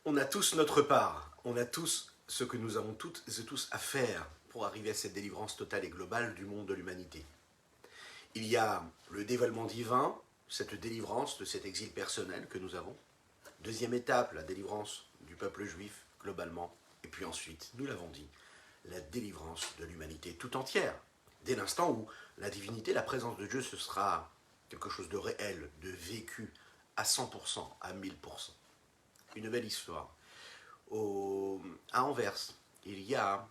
On a tous notre part, on a tous ce que nous avons toutes et tous à faire pour arriver à cette délivrance totale et globale du monde de l'humanité. Il y a le dévoilement divin, cette délivrance de cet exil personnel que nous avons. Deuxième étape, la délivrance du peuple juif globalement. Et puis ensuite, nous l'avons dit, la délivrance de l'humanité tout entière. Dès l'instant où la divinité, la présence de Dieu, ce sera quelque chose de réel, de vécu à 100%, à 1000%. Une belle histoire. À Anvers, il y a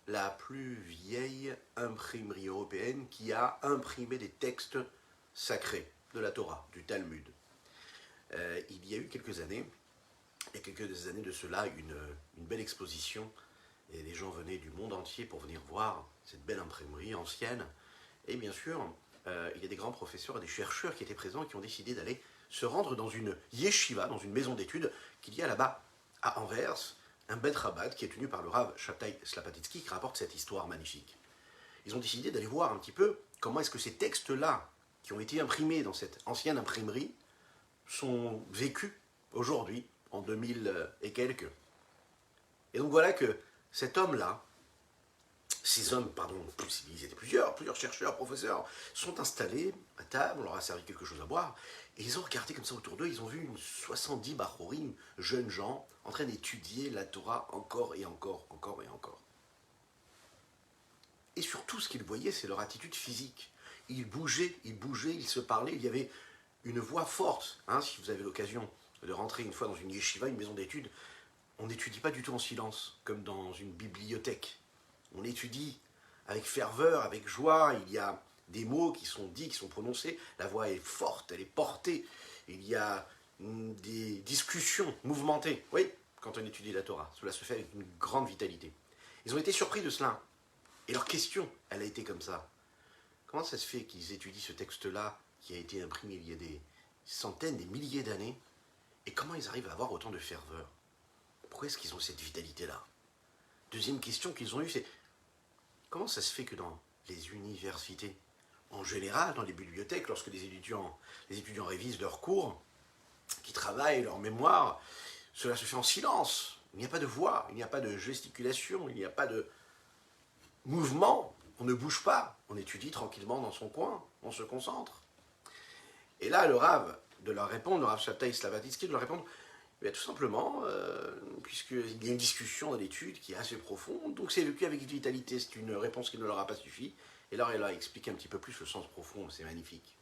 la plus vieille imprimerie européenne qui a imprimé des textes sacrés de la Torah, du Talmud. Il y a eu quelques années, et quelques années de cela, une belle exposition, et les gens venaient du monde entier pour venir voir cette belle imprimerie ancienne. Et bien sûr, il y a des grands professeurs et des chercheurs qui étaient présents et qui ont décidé d'aller se rendre dans une yeshiva, dans une maison d'études qu'il y a là-bas à Anvers, un Bet Rabbad qui est tenu par le Rav Shabtai Slapatitsky qui rapporte cette histoire magnifique. Ils ont décidé d'aller voir un petit peu comment est-ce que ces textes-là, qui ont été imprimés dans cette ancienne imprimerie, sont vécus aujourd'hui, en 2000 et quelques. Et donc voilà que cet homme-là, ces hommes, pardon, ils étaient plusieurs chercheurs, professeurs, sont installés à table, on leur a servi quelque chose à boire, et ils ont regardé comme ça autour d'eux, ils ont vu une 70 bachorim, jeunes gens, en train d'étudier la Torah encore et encore, encore et encore. Et surtout, ce qu'ils voyaient, c'est leur attitude physique. Ils bougeaient, ils se parlaient, il y avait une voix forte. Hein, si vous avez l'occasion de rentrer une fois dans une yeshiva, une maison d'études, on n'étudie pas du tout en silence, comme dans une bibliothèque. On étudie avec ferveur, avec joie, il y a des mots qui sont dits, qui sont prononcés, la voix est forte, elle est portée, il y a des discussions mouvementées. Oui, quand on étudie la Torah, cela se fait avec une grande vitalité. Ils ont été surpris de cela. Et leur question, elle a été comme ça. Comment ça se fait qu'ils étudient ce texte-là, qui a été imprimé il y a des centaines, des milliers d'années, et comment ils arrivent à avoir autant de ferveur? Pourquoi est-ce qu'ils ont cette vitalité-là? Deuxième question qu'ils ont eue, c'est comment ça se fait que dans les universités, en général, dans les bibliothèques, lorsque les étudiants révisent leurs cours, qui travaillent leur mémoire, cela se fait en silence. Il n'y a pas de voix, il n'y a pas de gesticulation, il n'y a pas de mouvement. On ne bouge pas, on étudie tranquillement dans son coin, on se concentre. Et là, le Rav de leur répondre, le Rav Shabtai Slapatitsky de leur répondre, tout simplement, puisqu'il y a une discussion dans l'étude qui est assez profonde, donc c'est vécu avec vitalité, c'est une réponse qui ne leur a pas suffi. Et là, elle a expliqué un petit peu plus le sens profond, c'est magnifique.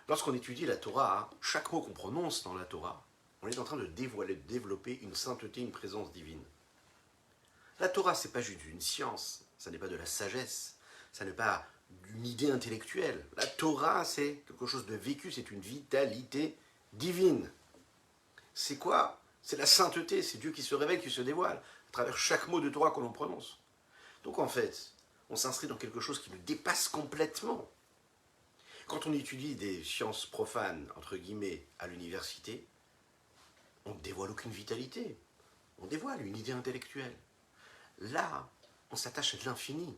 Lorsqu'on étudie la Torah, chaque mot qu'on prononce dans la Torah, on est en train de développer une sainteté, une présence divine. La Torah, c'est pas juste une science, ça n'est pas de la sagesse, ça n'est pas une idée intellectuelle. La Torah, c'est quelque chose de vécu, c'est une vitalité divine. C'est quoi? C'est la sainteté, c'est Dieu qui se révèle, qui se dévoile, à travers chaque mot de Torah que l'on prononce. Donc en fait, on s'inscrit dans quelque chose qui nous dépasse complètement. Quand on étudie des sciences profanes, entre guillemets, à l'université, on ne dévoile aucune vitalité. On dévoile une idée intellectuelle. Là, on s'attache à l'infini.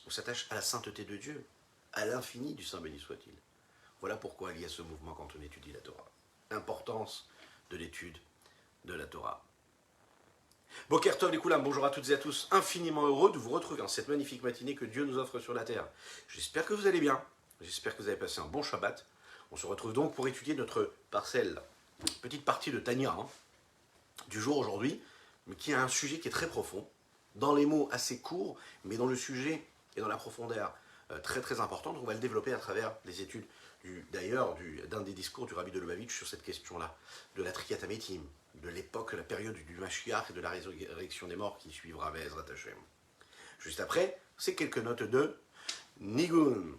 On s'attache à la sainteté de Dieu, à l'infini du Saint béni soit-il. Voilà pourquoi il y a ce mouvement quand on étudie la Torah. L'importance de l'étude de la Torah. Boker Tov les Koulam, bonjour à toutes et à tous. Infiniment heureux de vous retrouver en cette magnifique matinée que Dieu nous offre sur la terre. J'espère que vous allez bien. J'espère que vous avez passé un bon Shabbat. On se retrouve donc pour étudier notre parcelle, petite partie de Tanya, du jour aujourd'hui, mais qui a un sujet qui est très profond, dans les mots assez courts, mais dans le sujet et dans la profondeur très très importante. On va le développer à travers les études, d'un des discours du Rabbi de Lubavitch sur cette question-là, de la Triyat HaMetim, de l'époque, la période du Mashiach et de la résurrection des morts qui suivra Be'ezrat Hashem. Juste après, c'est quelques notes de Nigun.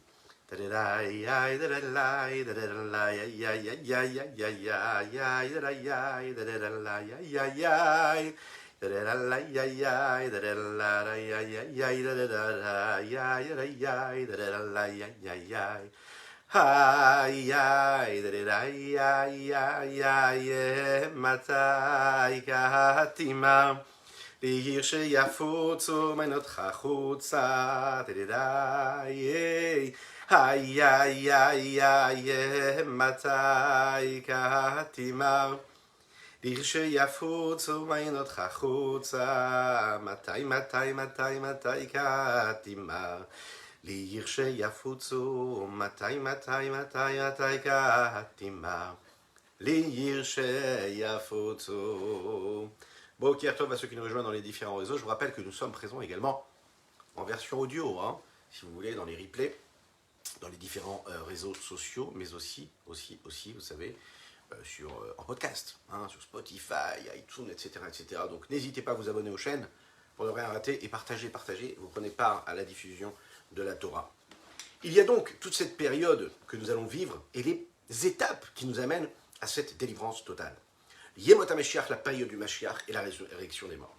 Ay ay ay ay ay ay מתי קהתימה לעיר שיפוצו מנותך חוצה תדעי ay ay ay ay מתי קהתימה לירשיפוצו מעיינות החוצה, מתי מתי מתי מתי קדימה. לירשיפוצו, מתי מתי מתי מתי קדימה. לירשיפוצו. Boker Tov à ceux qui nous rejoignent dans les différents réseaux. Je vous rappelle que nous sommes présents également en version audio, hein, si vous voulez, dans les replays, dans les différents réseaux sociaux, mais aussi, vous savez, en podcast, hein, sur Spotify, iTunes, etc., etc. Donc n'hésitez pas à vous abonner aux chaînes pour ne rien rater et partagez, vous prenez part à la diffusion de la Torah. Il y a donc toute cette période que nous allons vivre et les étapes qui nous amènent à cette délivrance totale. Yemot HaMashiach, la période du Mashiach et la résurrection des morts.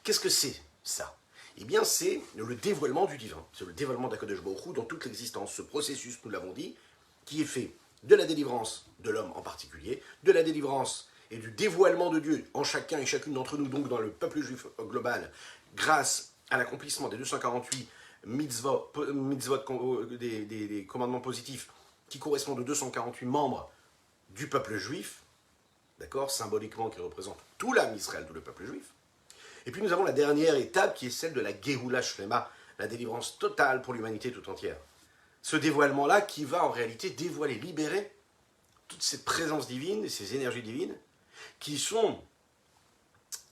Qu'est-ce que c'est ça? Eh bien, c'est le dévoilement du divin. C'est le dévoilement d'Akadosh Baruch Hu dans toute l'existence. Ce processus, nous l'avons dit, qui est fait de la délivrance de l'homme en particulier, de la délivrance et du dévoilement de Dieu en chacun et chacune d'entre nous, donc dans le peuple juif global, grâce à l'accomplissement des 248 mitzvot des commandements positifs qui correspondent aux 248 membres du peuple juif, d'accord, symboliquement qui représente tout l'âme Israël, tout le peuple juif. Et puis nous avons la dernière étape qui est celle de la Geoula Shlema, la délivrance totale pour l'humanité tout entière. Ce dévoilement-là qui va en réalité dévoiler, libérer toute cette présence divine, ces énergies divines, qui sont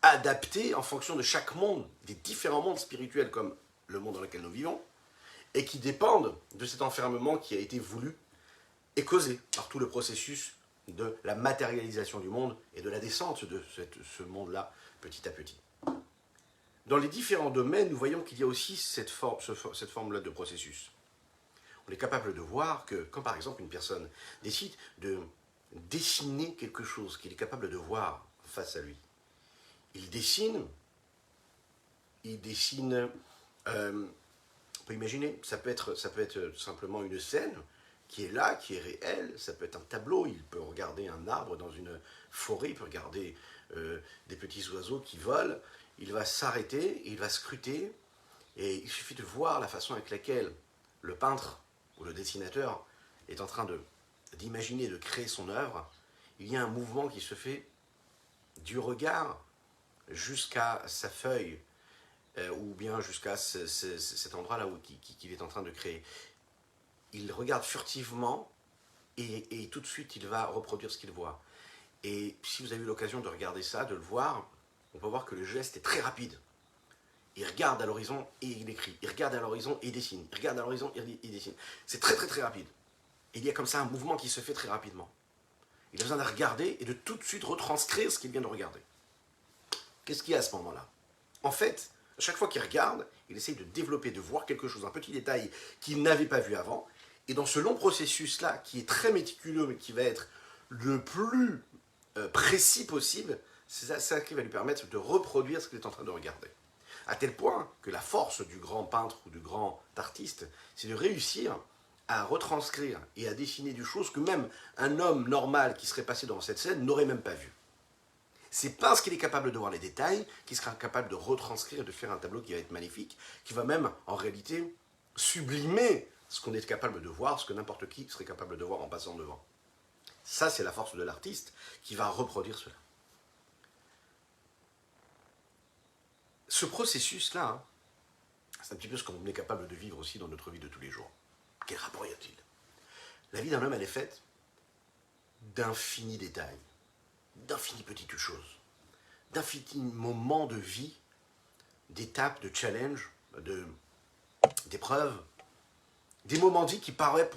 adaptées en fonction de chaque monde, des différents mondes spirituels comme le monde dans lequel nous vivons, et qui dépendent de cet enfermement qui a été voulu et causé par tout le processus de la matérialisation du monde et de la descente de ce monde-là petit à petit. Dans les différents domaines, nous voyons qu'il y a aussi cette forme-là de processus. On est capable de voir que quand par exemple une personne décide de dessiner quelque chose qu'il est capable de voir face à lui, il dessine, on peut imaginer, ça peut être simplement une scène qui est là, qui est réelle, ça peut être un tableau, il peut regarder un arbre dans une forêt, il peut regarder des petits oiseaux qui volent, il va s'arrêter, il va scruter, et il suffit de voir la façon avec laquelle le peintre ou le dessinateur est en train d'imaginer, de créer son œuvre. Il y a un mouvement qui se fait du regard jusqu'à sa feuille, ou bien jusqu'à cet endroit-là qu'il est en train de créer. Il regarde furtivement et tout de suite il va reproduire ce qu'il voit. Et si vous avez eu l'occasion de regarder ça, de le voir, on peut voir que le geste est très rapide. Il regarde à l'horizon et il écrit. Il regarde à l'horizon et il dessine. Il regarde à l'horizon et il dessine. C'est très très très rapide. Et il y a comme ça un mouvement qui se fait très rapidement. Il a besoin de regarder et de tout de suite retranscrire ce qu'il vient de regarder. Qu'est-ce qu'il y a à ce moment-là? En fait, à chaque fois qu'il regarde, il essaye de développer, de voir quelque chose, un petit détail qu'il n'avait pas vu avant. Et dans ce long processus-là, qui est très méticuleux, mais qui va être le plus précis possible, c'est ça qui va lui permettre de reproduire ce qu'il est en train de regarder. À tel point que la force du grand peintre ou du grand artiste, c'est de réussir à retranscrire et à dessiner des choses que même un homme normal qui serait passé dans cette scène n'aurait même pas vu. C'est parce qu'il est capable de voir les détails qu'il sera capable de retranscrire et de faire un tableau qui va être magnifique, qui va même, en réalité, sublimer ce qu'on est capable de voir, ce que n'importe qui serait capable de voir en passant devant. Ça, c'est la force de l'artiste qui va reproduire cela. Ce processus-là, hein, c'est un petit peu ce qu'on est capable de vivre aussi dans notre vie de tous les jours. Quel rapport y a-t-il? La vie d'un homme, elle est faite d'infinis détails, d'infinies petites choses, d'infinis moments de vie, d'étapes, de challenges, d'épreuves, des moments de vie qui pourraient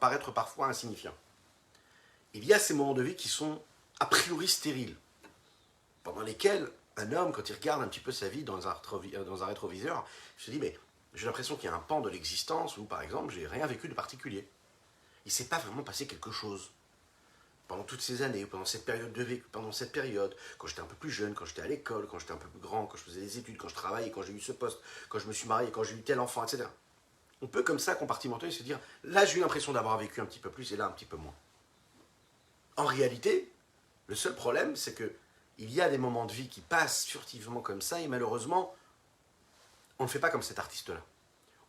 paraître parfois insignifiants. Il y a ces moments de vie qui sont a priori stériles, pendant lesquels un homme, quand il regarde un petit peu sa vie dans un rétroviseur, il se dit, mais j'ai l'impression qu'il y a un pan de l'existence où, par exemple, j'ai rien vécu de particulier. Il ne s'est pas vraiment passé quelque chose. Pendant toutes ces années, pendant cette période de vécu, pendant cette période, quand j'étais un peu plus jeune, quand j'étais à l'école, quand j'étais un peu plus grand, quand je faisais des études, quand je travaillais, quand j'ai eu ce poste, quand je me suis marié, quand j'ai eu tel enfant, etc. On peut comme ça compartimenter et se dire, là j'ai eu l'impression d'avoir vécu un petit peu plus et là un petit peu moins. En réalité, le seul problème, c'est que il y a des moments de vie qui passent furtivement comme ça et malheureusement, on ne fait pas comme cet artiste-là.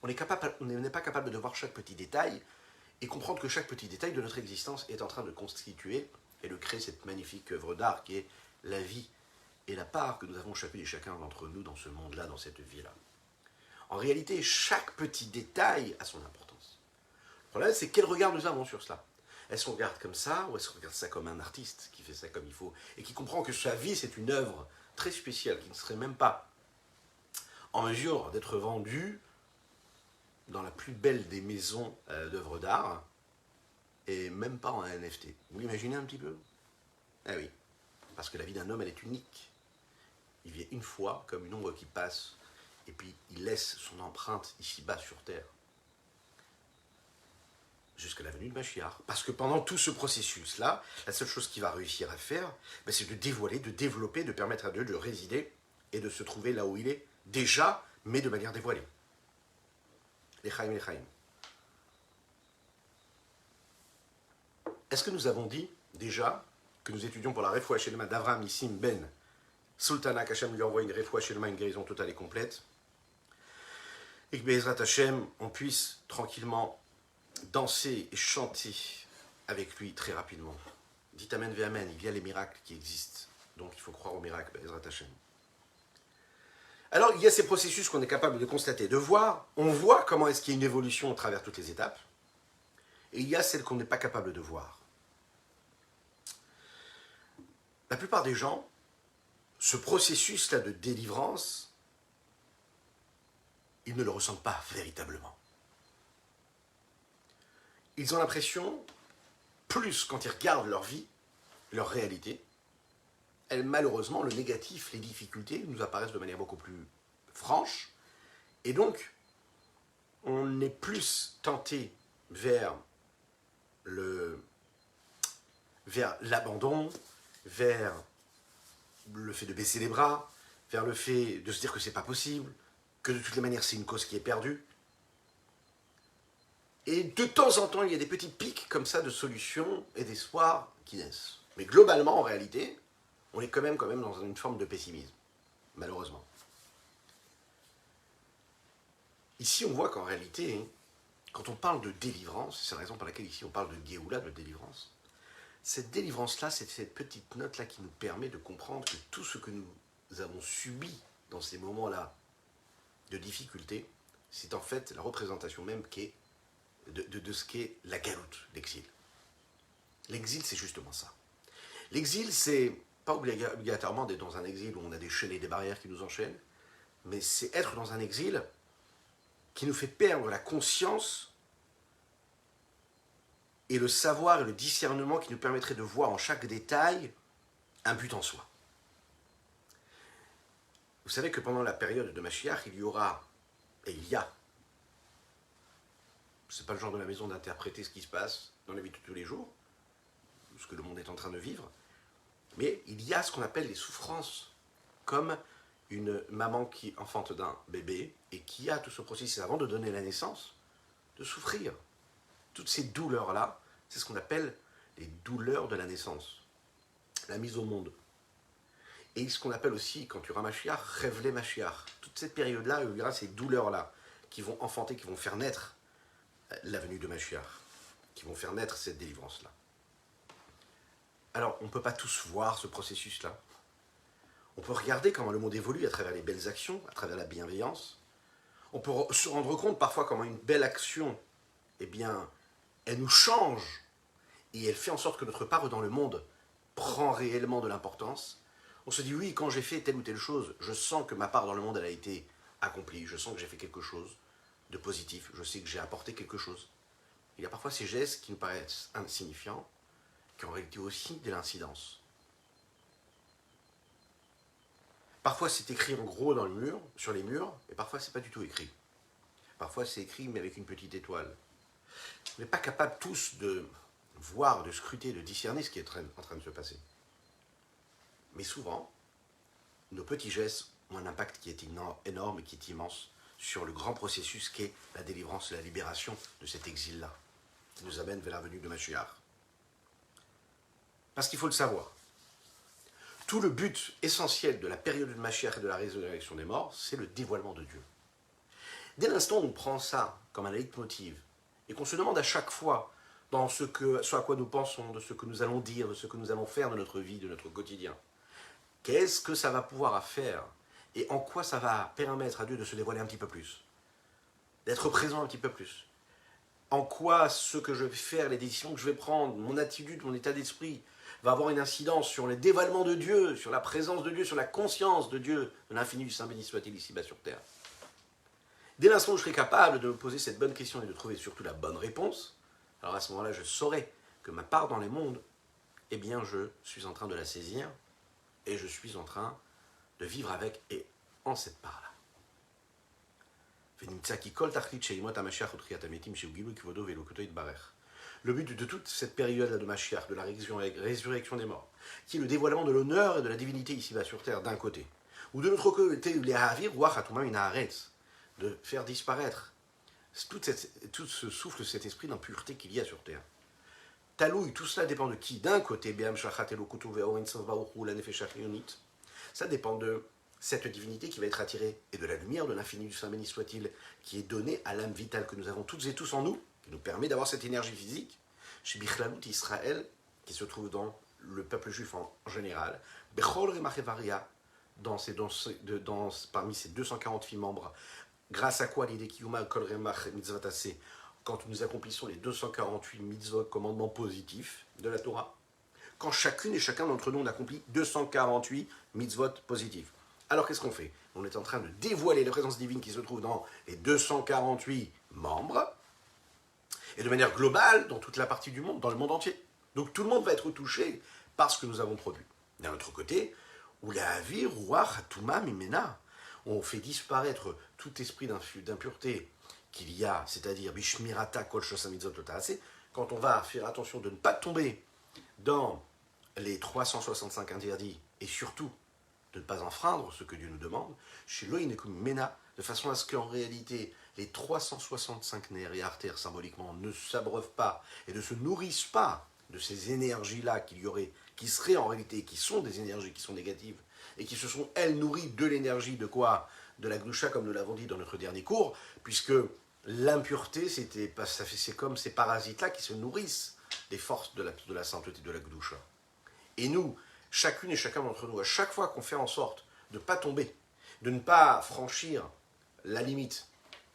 On n'est pas capable de voir chaque petit détail et comprendre que chaque petit détail de notre existence est en train de constituer et de créer cette magnifique œuvre d'art qui est la vie et la part que nous avons chacune et chacun d'entre nous dans ce monde-là, dans cette vie-là. En réalité, chaque petit détail a son importance. Le problème, c'est quel regard nous avons sur cela. Est-ce qu'on regarde comme ça, ou est-ce qu'on regarde ça comme un artiste qui fait ça comme il faut, et qui comprend que sa vie, c'est une œuvre très spéciale, qui ne serait même pas en mesure d'être vendue dans la plus belle des maisons d'œuvres d'art, et même pas en NFT. Vous l'imaginez un petit peu? Eh oui, parce que la vie d'un homme, elle est unique. Il vit une fois comme une ombre qui passe, et puis il laisse son empreinte ici-bas sur Terre, jusqu'à la venue de Mashiach. Parce que pendant tout ce processus-là, la seule chose qu'il va réussir à faire, c'est de dévoiler, de développer, de permettre à Dieu de résider et de se trouver là où il est, déjà, mais de manière dévoilée. L'Echaim. Est-ce que nous avons dit, déjà, que nous étudions pour la Refoua Shelema d'Avram Issim Ben Sultana, qu'Hachem lui envoie une Refoua Shelema, une guérison totale et complète, et que Be'ezrat Hashem, on puisse tranquillement danser et chanter avec lui très rapidement. Dites Amen ve Amen, il y a les miracles qui existent, donc il faut croire aux miracles, Be'ezrat Hashem. Alors il y a ces processus qu'on est capable de constater, de voir, on voit comment est-ce qu'il y a une évolution à travers toutes les étapes, et il y a celles qu'on n'est pas capable de voir. La plupart des gens, ce processus-là de délivrance, ils ne le ressentent pas véritablement. Ils ont l'impression, plus quand ils regardent leur vie, leur réalité, malheureusement, le négatif, les difficultés nous apparaissent de manière beaucoup plus franche, et donc, on est plus tenté vers l'abandon, vers le fait de baisser les bras, vers le fait de se dire que c'est pas possible, que de toutes les manières c'est une cause qui est perdue. Et de temps en temps, il y a des petits pics comme ça de solutions et d'espoir qui naissent. Mais globalement, en réalité, on est quand même dans une forme de pessimisme, malheureusement. Ici, on voit qu'en réalité, quand on parle de délivrance, c'est la raison pour laquelle ici on parle de Géoula, de délivrance, cette délivrance-là, c'est cette petite note-là qui nous permet de comprendre que tout ce que nous avons subi dans ces moments-là de difficulté, c'est en fait la représentation même de ce qu'est la galoute, l'exil. L'exil, c'est justement ça. L'exil, c'est pas obligatoirement d'être dans un exil où on a des chaînes et des barrières qui nous enchaînent, mais c'est être dans un exil qui nous fait perdre la conscience et le savoir et le discernement qui nous permettrait de voir en chaque détail un but en soi. Vous savez que pendant la période de Mashiach, il y aura, et il y a, c'est pas le genre de la maison d'interpréter ce qui se passe dans la vie de tous les jours, ce que le monde est en train de vivre, mais il y a ce qu'on appelle les souffrances, comme une maman qui enfante d'un bébé et qui a tout ce processus avant de donner la naissance, de souffrir. Toutes ces douleurs-là, c'est ce qu'on appelle les douleurs de la naissance, la mise au monde. Et ce qu'on appelle aussi, quand tu auras Mashiach, révéler Mashiach. Toute cette période-là, il y aura ces douleurs-là qui vont enfanter, qui vont faire naître la venue de Mashiach, qui vont faire naître cette délivrance-là. Alors, on ne peut pas tous voir ce processus-là. On peut regarder comment le monde évolue à travers les belles actions, à travers la bienveillance. On peut se rendre compte parfois comment une belle action, eh bien, elle nous change et elle fait en sorte que notre part dans le monde prend réellement de l'importance. On se dit, oui, quand j'ai fait telle ou telle chose, je sens que ma part dans le monde, elle a été accomplie. Je sens que j'ai fait quelque chose de positif. Je sais que j'ai apporté quelque chose. Il y a parfois ces gestes qui nous paraissent insignifiants, qui ont en réalité aussi de l'incidence. Parfois, c'est écrit en gros dans le mur, sur les murs, et parfois, c'est pas du tout écrit. Parfois, c'est écrit, mais avec une petite étoile. On n'est pas capable tous de voir, de scruter, de discerner ce qui est en train de se passer. Mais souvent, nos petits gestes ont un impact qui est énorme et qui est immense sur le grand processus qu'est la délivrance et la libération de cet exil-là, qui nous amène vers la venue de Mashiach. Parce qu'il faut le savoir. Tout le but essentiel de la période de Mashiach et de la résurrection des morts, c'est le dévoilement de Dieu. Dès l'instant où on prend ça comme un leitmotiv, et qu'on se demande à chaque fois dans ce à quoi nous pensons, de ce que nous allons dire, de ce que nous allons faire de notre vie, de notre quotidien. Qu'est-ce que ça va pouvoir faire et en quoi ça va permettre à Dieu de se dévoiler un petit peu plus, d'être présent un petit peu plus. En quoi ce que je vais faire, les décisions que je vais prendre, mon attitude, mon état d'esprit, va avoir une incidence sur le dévoilement de Dieu, sur la présence de Dieu, sur la conscience de Dieu, de l'infini du Saint béni soit-il ici-bas sur terre. Dès l'instant où je serai capable de me poser cette bonne question et de trouver surtout la bonne réponse, alors à ce moment-là, je saurai que ma part dans les mondes, eh bien, je suis en train de la saisir et je suis en train de vivre avec et en cette part-là. Le but de toute cette période de Mashiach, de la résurrection des morts, qui est le dévoilement de l'honneur et de la divinité ici-bas sur terre, d'un côté, ou de l'autre côté, de faire disparaître tout ce souffle, cet esprit d'impureté qu'il y a sur terre. Talouille, tout cela dépend de qui? D'un côté, ça dépend de cette divinité qui va être attirée et de la lumière de l'infini du Saint béni soit-il, qui est donnée à l'âme vitale que nous avons toutes et tous en nous, qui nous permet d'avoir cette énergie physique, chez Bichlalut Israël, qui se trouve dans le peuple juif en général, Bechol Remachevaria, parmi ces 248 membres, grâce à quoi l'idée Kiyuma Kol Remach Mitzvatase, quand nous accomplissons les 248 mitzvot, commandements positifs de la Torah, quand chacune et chacun d'entre nous on accomplit 248 mitzvot positifs. Alors qu'est-ce qu'on fait? On est en train de dévoiler la présence divine qui se trouve dans les 248 membres, et de manière globale dans toute la partie du monde, dans le monde entier. Donc tout le monde va être touché par ce que nous avons produit. D'un autre côté, on fait disparaître tout esprit d'impureté qu'il y a, c'est-à-dire bishmirata kol shosa mitzvot lotaase, quand on va faire attention de ne pas tomber dans les 365 interdits et surtout de ne pas enfreindre ce que Dieu nous demande, chez Loïnekum Mena, de façon à ce qu'en réalité les 365 nerfs et artères symboliquement ne s'abreuvent pas et ne se nourrissent pas de ces énergies-là qui seraient en réalité, qui sont des énergies qui sont négatives et qui se sont, elles, nourries de l'énergie de quoi? De la gdusha, comme nous l'avons dit dans notre dernier cours, puisque l'impureté, c'est comme ces parasites-là qui se nourrissent des forces de la sainteté de la gdusha. Et nous, chacune et chacun d'entre nous, à chaque fois qu'on fait en sorte de ne pas tomber, de ne pas franchir la limite,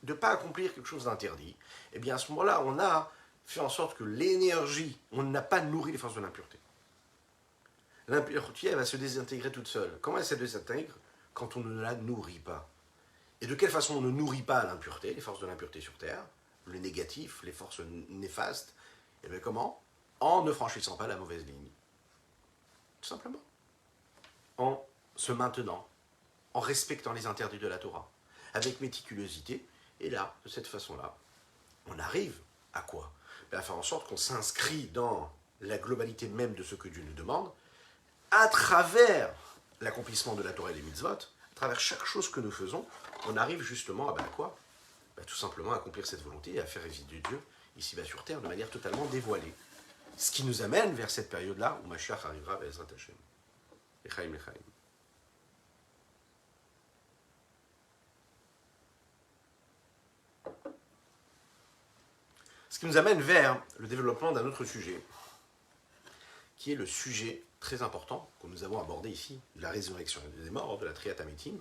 de ne pas accomplir quelque chose d'interdit, eh bien à ce moment-là, on a fait en sorte que l'énergie, on n'a pas nourri les forces de l'impureté. L'impureté, elle va se désintégrer toute seule. Comment elle se désintègre? Quand on ne la nourrit pas. Et de quelle façon on ne nourrit pas l'impureté, les forces de l'impureté sur Terre, le négatif, les forces néfastes? Et bien comment? En ne franchissant pas la mauvaise ligne. Tout simplement. En se maintenant, en respectant les interdits de la Torah, avec méticulosité. Et là, de cette façon-là, on arrive à quoi? À faire en sorte qu'on s'inscrit dans la globalité même de ce que Dieu nous demande, à travers l'accomplissement de la Torah et des mitzvot, à travers chaque chose que nous faisons, on arrive justement à quoi? Tout simplement à accomplir cette volonté et à faire résider Dieu ici-bas sur terre de manière totalement dévoilée. Ce qui nous amène vers cette période-là où Mashiach arrivera à Ezrat Hashem. Lechaim, lechaim. Ce qui nous amène vers le développement d'un autre sujet, qui est le sujet très important que nous avons abordé ici, de la résurrection des morts, de la Triat Hametim,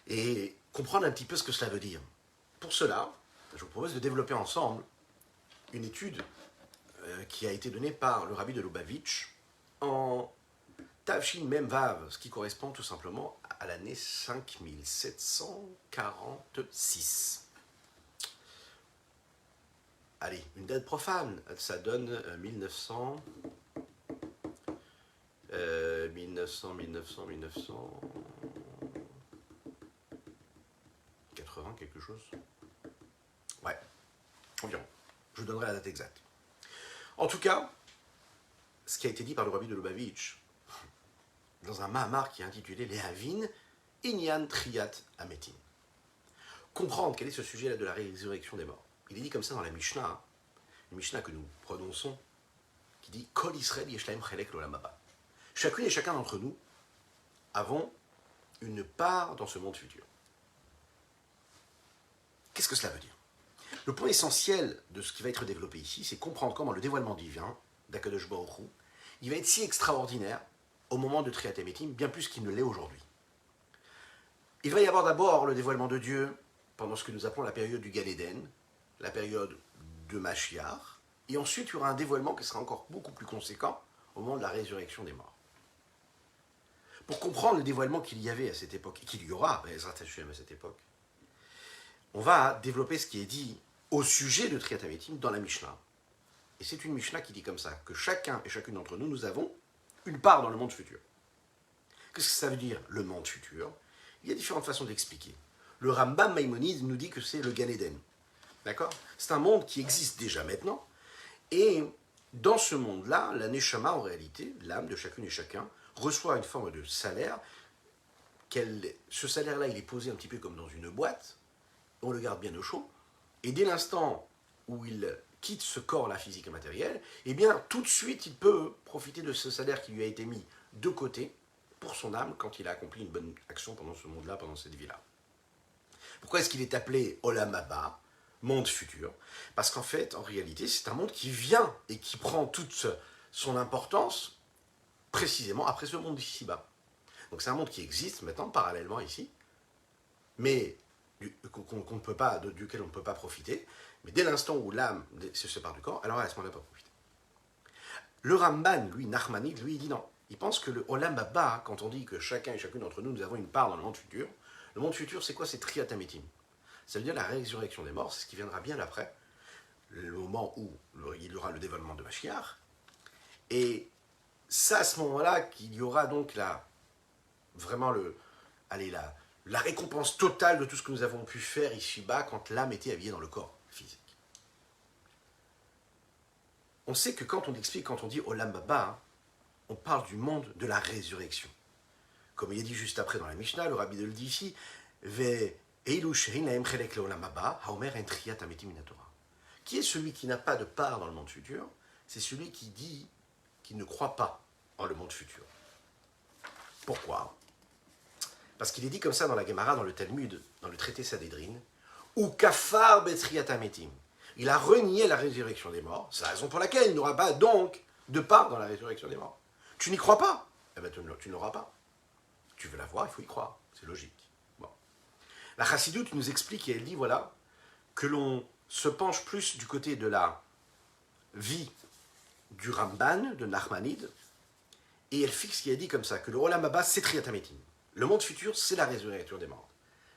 et comprendre un petit peu ce que cela veut dire. Pour cela, je vous propose de développer ensemble une étude qui a été donnée par le rabbi de Lubavitch en Tavshin Mem Vav, ce qui correspond tout simplement à l'année 5746. Allez, une date profane, ça donne 1900, 80 quelque chose. Ouais, environ. Je vous donnerai la date exacte. En tout cas, ce qui a été dit par le rabbi de Lubavitch, dans un Mahamar qui est intitulé Lehavin Inyan Triat Hametim. Comprendre quel est ce sujet-là de la résurrection des morts. Il est dit comme ça dans la Mishnah, une Mishnah que nous prononçons, qui dit Kol Israël Yeshlaim Chelek L'Olam Haba. Chacune et chacun d'entre nous avons une part dans ce monde futur. Qu'est-ce que cela veut dire? Le point essentiel de ce qui va être développé ici, c'est comprendre comment le dévoilement divin d'Akadosh Baruch Hu, il va être si extraordinaire au moment de Triat Hametim, bien plus qu'il ne l'est aujourd'hui. Il va y avoir d'abord le dévoilement de Dieu pendant ce que nous appelons la période du Gan Eden, la période de Mashiach, et ensuite il y aura un dévoilement qui sera encore beaucoup plus conséquent au moment de la résurrection des morts. Pour comprendre le dévoilement qu'il y avait à cette époque, et qu'il y aura à cette époque, on va développer ce qui est dit au sujet de Triat Hametim dans la Mishnah. Et c'est une Mishnah qui dit comme ça, que chacun et chacune d'entre nous, nous avons une part dans le monde futur. Qu'est-ce que ça veut dire, le monde futur? Il y a différentes façons d'expliquer. Le Rambam Maïmonide nous dit que c'est le Gan Eden. D'accord? C'est un monde qui existe déjà maintenant. Et dans ce monde-là, la Neshama, en réalité, l'âme de chacune et chacun, reçoit une forme de salaire. Ce salaire-là, il est posé un petit peu comme dans une boîte. On le garde bien au chaud. Et dès l'instant où il quitte ce corps-là, physique et matériel, eh bien, tout de suite, il peut profiter de ce salaire qui lui a été mis de côté pour son âme quand il a accompli une bonne action pendant ce monde-là, pendant cette vie-là. Pourquoi est-ce qu'il est appelé Olam Haba, monde futur? Parce qu'en fait, en réalité, c'est un monde qui vient et qui prend toute son importance précisément après ce monde d'ici-bas. Donc c'est un monde qui existe maintenant, parallèlement ici, mais qu'on ne peut pas, duquel on ne peut pas profiter. Mais dès l'instant où l'âme se sépare du corps, alors à ce moment-là, on peut profiter. Le Ramban, lui, Nachmanide, lui, il dit non. Il pense que le Olam Haba, quand on dit que chacun et chacune d'entre nous, nous avons une part dans le monde futur, c'est quoi? C'est Triat Hametim. Ça veut dire la résurrection des morts, c'est ce qui viendra bien après, le moment où il y aura le dévoilement de Mashiach. Et c'est à ce moment-là qu'il y aura donc vraiment la récompense totale de tout ce que nous avons pu faire ici-bas quand l'âme était habillée dans le corps physique. On sait que quand on dit Olam Haba, on parle du monde de la résurrection. Comme il est dit juste après dans la Mishnah, le Rabbi le dit ici, qui est celui qui n'a pas de part dans le monde futur? C'est celui qui dit qu'il ne croit pas en le monde futur. Pourquoi? Parce qu'il est dit comme ça dans la Gemara, dans le Talmud, dans le traité Sanhédrin, ou kafar betriat hametim. Il a renié la résurrection des morts. C'est la raison pour laquelle il n'aura pas donc de part dans la résurrection des morts. Tu n'y crois pas? Eh bien, tu ne l'auras pas. Tu veux la voir, il faut y croire. C'est logique. Bon. La Chassidoute nous explique et elle dit, voilà, que l'on se penche plus du côté de la vie du Ramban, de Nachmanide, et elle fixe ce qui a dit comme ça, que le Olam Haba, c'est Triat Hametim. Le monde futur, c'est la résurrection des morts.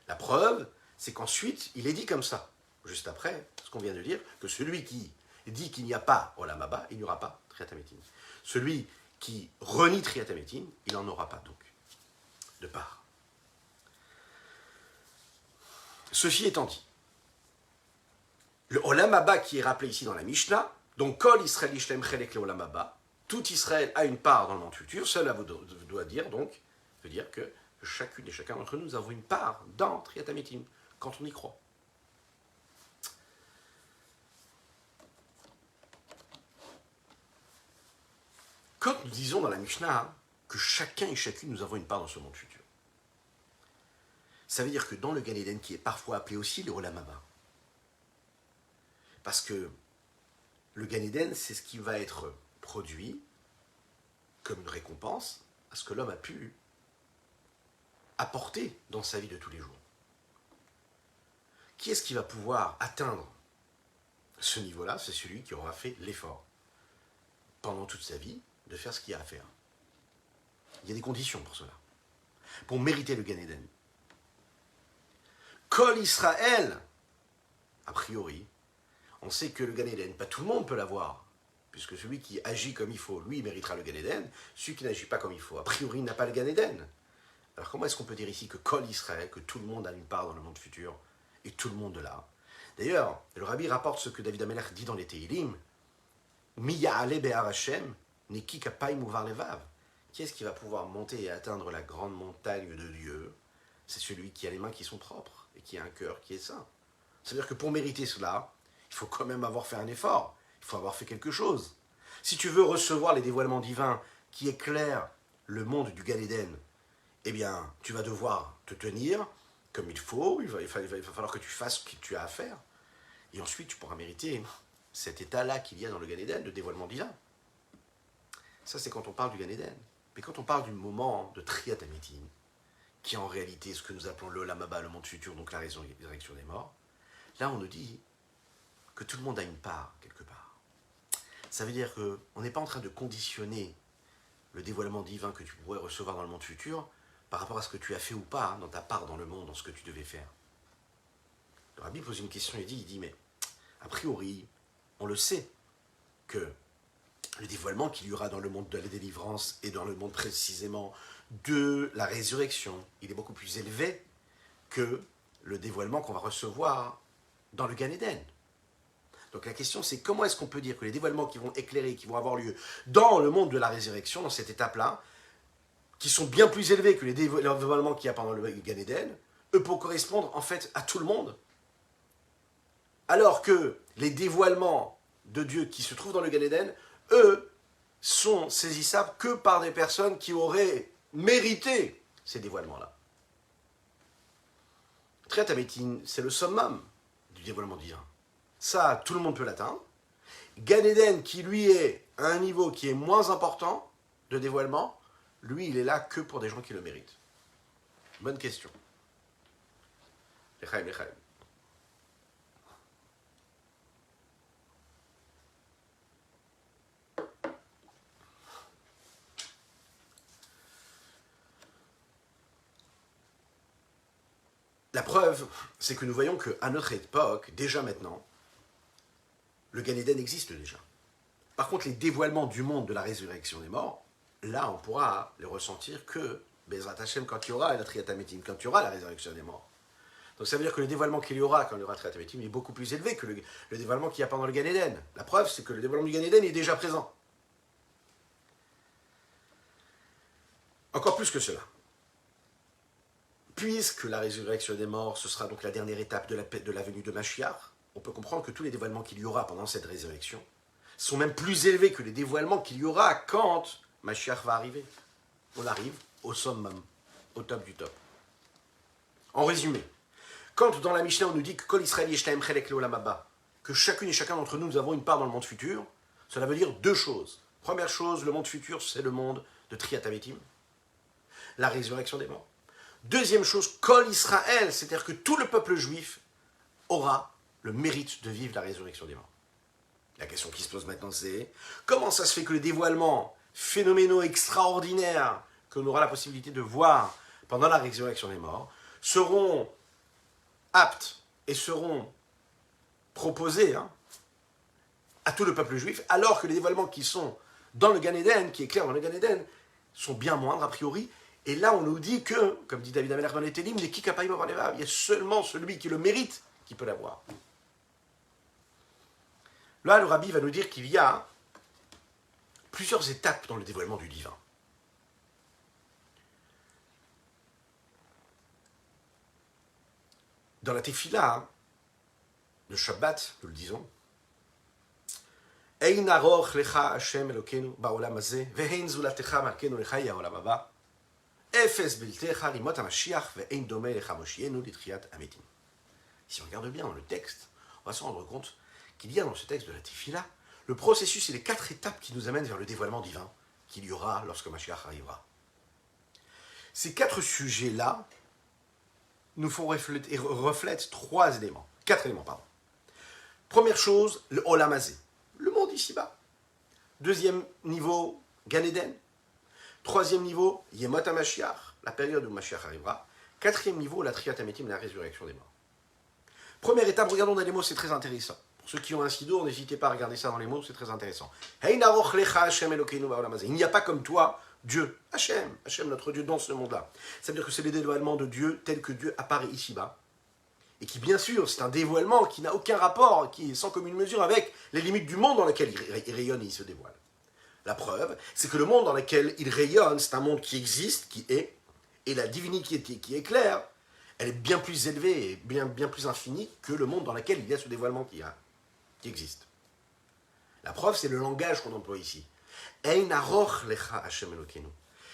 La preuve, c'est qu'ensuite, il est dit comme ça, juste après ce qu'on vient de dire, que celui qui dit qu'il n'y a pas Olam Haba, il n'y aura pas Triat Hametim. Celui qui renie Triat Hametim, il n'en aura pas donc de part. Ceci étant dit, le Olam Haba qui est rappelé ici dans la Mishnah, donc Kol Israël Ishlem Chelek le Olam Haba, tout Israël a une part dans le monde futur, cela doit dire donc, veut dire que chacune et chacun d'entre nous, nous avons une part dans Triat Hametim, quand on y croit. Quand nous disons dans la Mishnah que chacun et chacune nous avons une part dans ce monde futur, ça veut dire que dans le Gan Eden, qui est parfois appelé aussi le Olam Haba, parce que le Gan Eden, c'est ce qui va être produit comme une récompense à ce que l'homme a pu apporter dans sa vie de tous les jours. Qui est-ce qui va pouvoir atteindre ce niveau-là? C'est celui qui aura fait l'effort pendant toute sa vie de faire ce qu'il y a à faire. Il y a des conditions pour cela. Pour mériter le Gan Eden. Kol Israël, a priori, on sait que le Gan Eden, pas tout le monde peut l'avoir, puisque celui qui agit comme il faut, lui, méritera le Gan Eden. Celui qui n'agit pas comme il faut, a priori, n'a pas le Gan Eden. Alors comment est-ce qu'on peut dire ici que Kol Israël, que tout le monde a une part dans le monde futur, et tout le monde là? D'ailleurs, le Rabbi rapporte ce que David Amelech dit dans les Tehilim, Mi ya'ale be'ar Hashem, neki kapayim uvar levav. Qui est-ce qui va pouvoir monter et atteindre la grande montagne de Dieu? C'est celui qui a les mains qui sont propres, et qui a un cœur qui est saint. C'est-à-dire que pour mériter cela, il faut quand même avoir fait un effort, il faut avoir fait quelque chose. Si tu veux recevoir les dévoilements divins qui éclairent le monde du Gan Eden, eh bien, tu vas devoir te tenir comme il faut, il va falloir que tu fasses ce que tu as à faire. Et ensuite, tu pourras mériter cet état-là qu'il y a dans le Gan Eden, de dévoilement divin. Ça, c'est quand on parle du Gan Eden. Mais quand on parle du moment de Triyat HaMetim, qui est en réalité ce que nous appelons l'Olam Haba, le monde futur, donc la résurrection des morts, là, on nous dit que tout le monde a une part, quelque part. Ça veut dire qu'on n'est pas en train de conditionner le dévoilement divin que tu pourrais recevoir dans le monde futur par rapport à ce que tu as fait ou pas dans ta part dans le monde, dans ce que tu devais faire. Le Rabbi pose une question, il dit, mais a priori, on le sait, que le dévoilement qu'il y aura dans le monde de la délivrance et dans le monde précisément de la résurrection, il est beaucoup plus élevé que le dévoilement qu'on va recevoir dans le Gan Eden. Donc la question c'est comment est-ce qu'on peut dire que les dévoilements qui vont éclairer, qui vont avoir lieu dans le monde de la résurrection, dans cette étape-là, qui sont bien plus élevés que les dévoilements qu'il y a pendant le Gan Eden, eux pour correspondre en fait à tout le monde, alors que les dévoilements de Dieu qui se trouvent dans le Gan Eden, eux, sont saisissables que par des personnes qui auraient mérité ces dévoilements-là. Triyat HaMetim, c'est le summum du dévoilement divin. Ça, tout le monde peut l'atteindre. Gan Eden, qui lui est à un niveau qui est moins important de dévoilement, lui, il est là que pour des gens qui le méritent. Bonne question. Lechaim, lechaim. La preuve, c'est que nous voyons qu'à notre époque, déjà maintenant, le Gan Eden existe déjà. Par contre, les dévoilements du monde de la résurrection des morts, là, on pourra les ressentir que Bezrat Hashem, quand il y aura la Triyat HaMetim, quand il y aura la résurrection des morts. Donc ça veut dire que le dévoilement qu'il y aura quand il y aura Triyat HaMetim est beaucoup plus élevé que le dévoilement qu'il y a pendant le Gan Eden. La preuve, c'est que le dévoilement du Gan Eden est déjà présent. Encore plus que cela. Puisque la résurrection des morts, ce sera donc la dernière étape de la venue de Mashiach, on peut comprendre que tous les dévoilements qu'il y aura pendant cette résurrection sont même plus élevés que les dévoilements qu'il y aura quand Mashiach va arriver. On arrive au summum, au top du top. En résumé, quand dans la Mishnah on nous dit que Kol Israël Yeshtaim Chelek Leolam Haba, que chacune et chacun d'entre nous, nous avons une part dans le monde futur, cela veut dire deux choses. Première chose, le monde futur, c'est le monde de Triyat HaMetim, la résurrection des morts. Deuxième chose, Kol Israël, c'est-à-dire que tout le peuple juif aura le mérite de vivre la résurrection des morts. La question qui se pose maintenant, c'est comment ça se fait que les dévoilements phénoménaux extraordinaires que l'on aura la possibilité de voir pendant la résurrection des morts seront aptes et seront proposés à tout le peuple juif, alors que les dévoilements qui sont dans le Gan Eden, qui est clair dans le Gan Eden, sont bien moindres a priori. Et là, on nous dit que, comme dit David Amelach dans les Télim, il y a seulement celui qui le mérite qui peut l'avoir. Là, le Rabbi va nous dire qu'il y a plusieurs étapes dans le dévoilement du divin. Dans la Tefila, le Shabbat, nous le disons, Ein aroch lecha Hashem Elokeinu ba'olam hazeh, ve'ein zulatecha malkeinu lecha ha'olam haba. Si on regarde bien dans le texte, on va se rendre compte qu'il y a dans ce texte de la Tefila le processus et les 4 étapes qui nous amènent vers le dévoilement divin qu'il y aura lorsque Mashiach arrivera. Ces 4 sujets-là nous font reflètent 3 éléments, 4 éléments, pardon. Première chose, le Olam Hazeh, le monde ici-bas. Deuxième niveau, Gan Eden. Troisième niveau, Yemot HaMashiach, la période où Mashiach arrivera. Quatrième niveau, la Triyat HaMetim, la résurrection des morts. Première étape, regardons dans les mots, c'est très intéressant. Pour ceux qui ont un sidour, n'hésitez pas à regarder ça dans les mots, c'est très intéressant. Il n'y a pas comme toi, Dieu, Hachem, notre Dieu dans ce monde-là. Ça veut dire que c'est le dévoilement de Dieu tel que Dieu apparaît ici-bas. Et qui, bien sûr, c'est un dévoilement qui n'a aucun rapport, qui est sans commune mesure avec les limites du monde dans lequel il rayonne et il se dévoile. La preuve, c'est que le monde dans lequel il rayonne, c'est un monde qui existe, qui est, et la divinité qui éclaire, elle est bien plus élevée et bien plus infinie que le monde dans lequel il y a ce dévoilement qui existe. La preuve, c'est le langage qu'on emploie ici. Ein aroch lecha Hashem Elokeinu.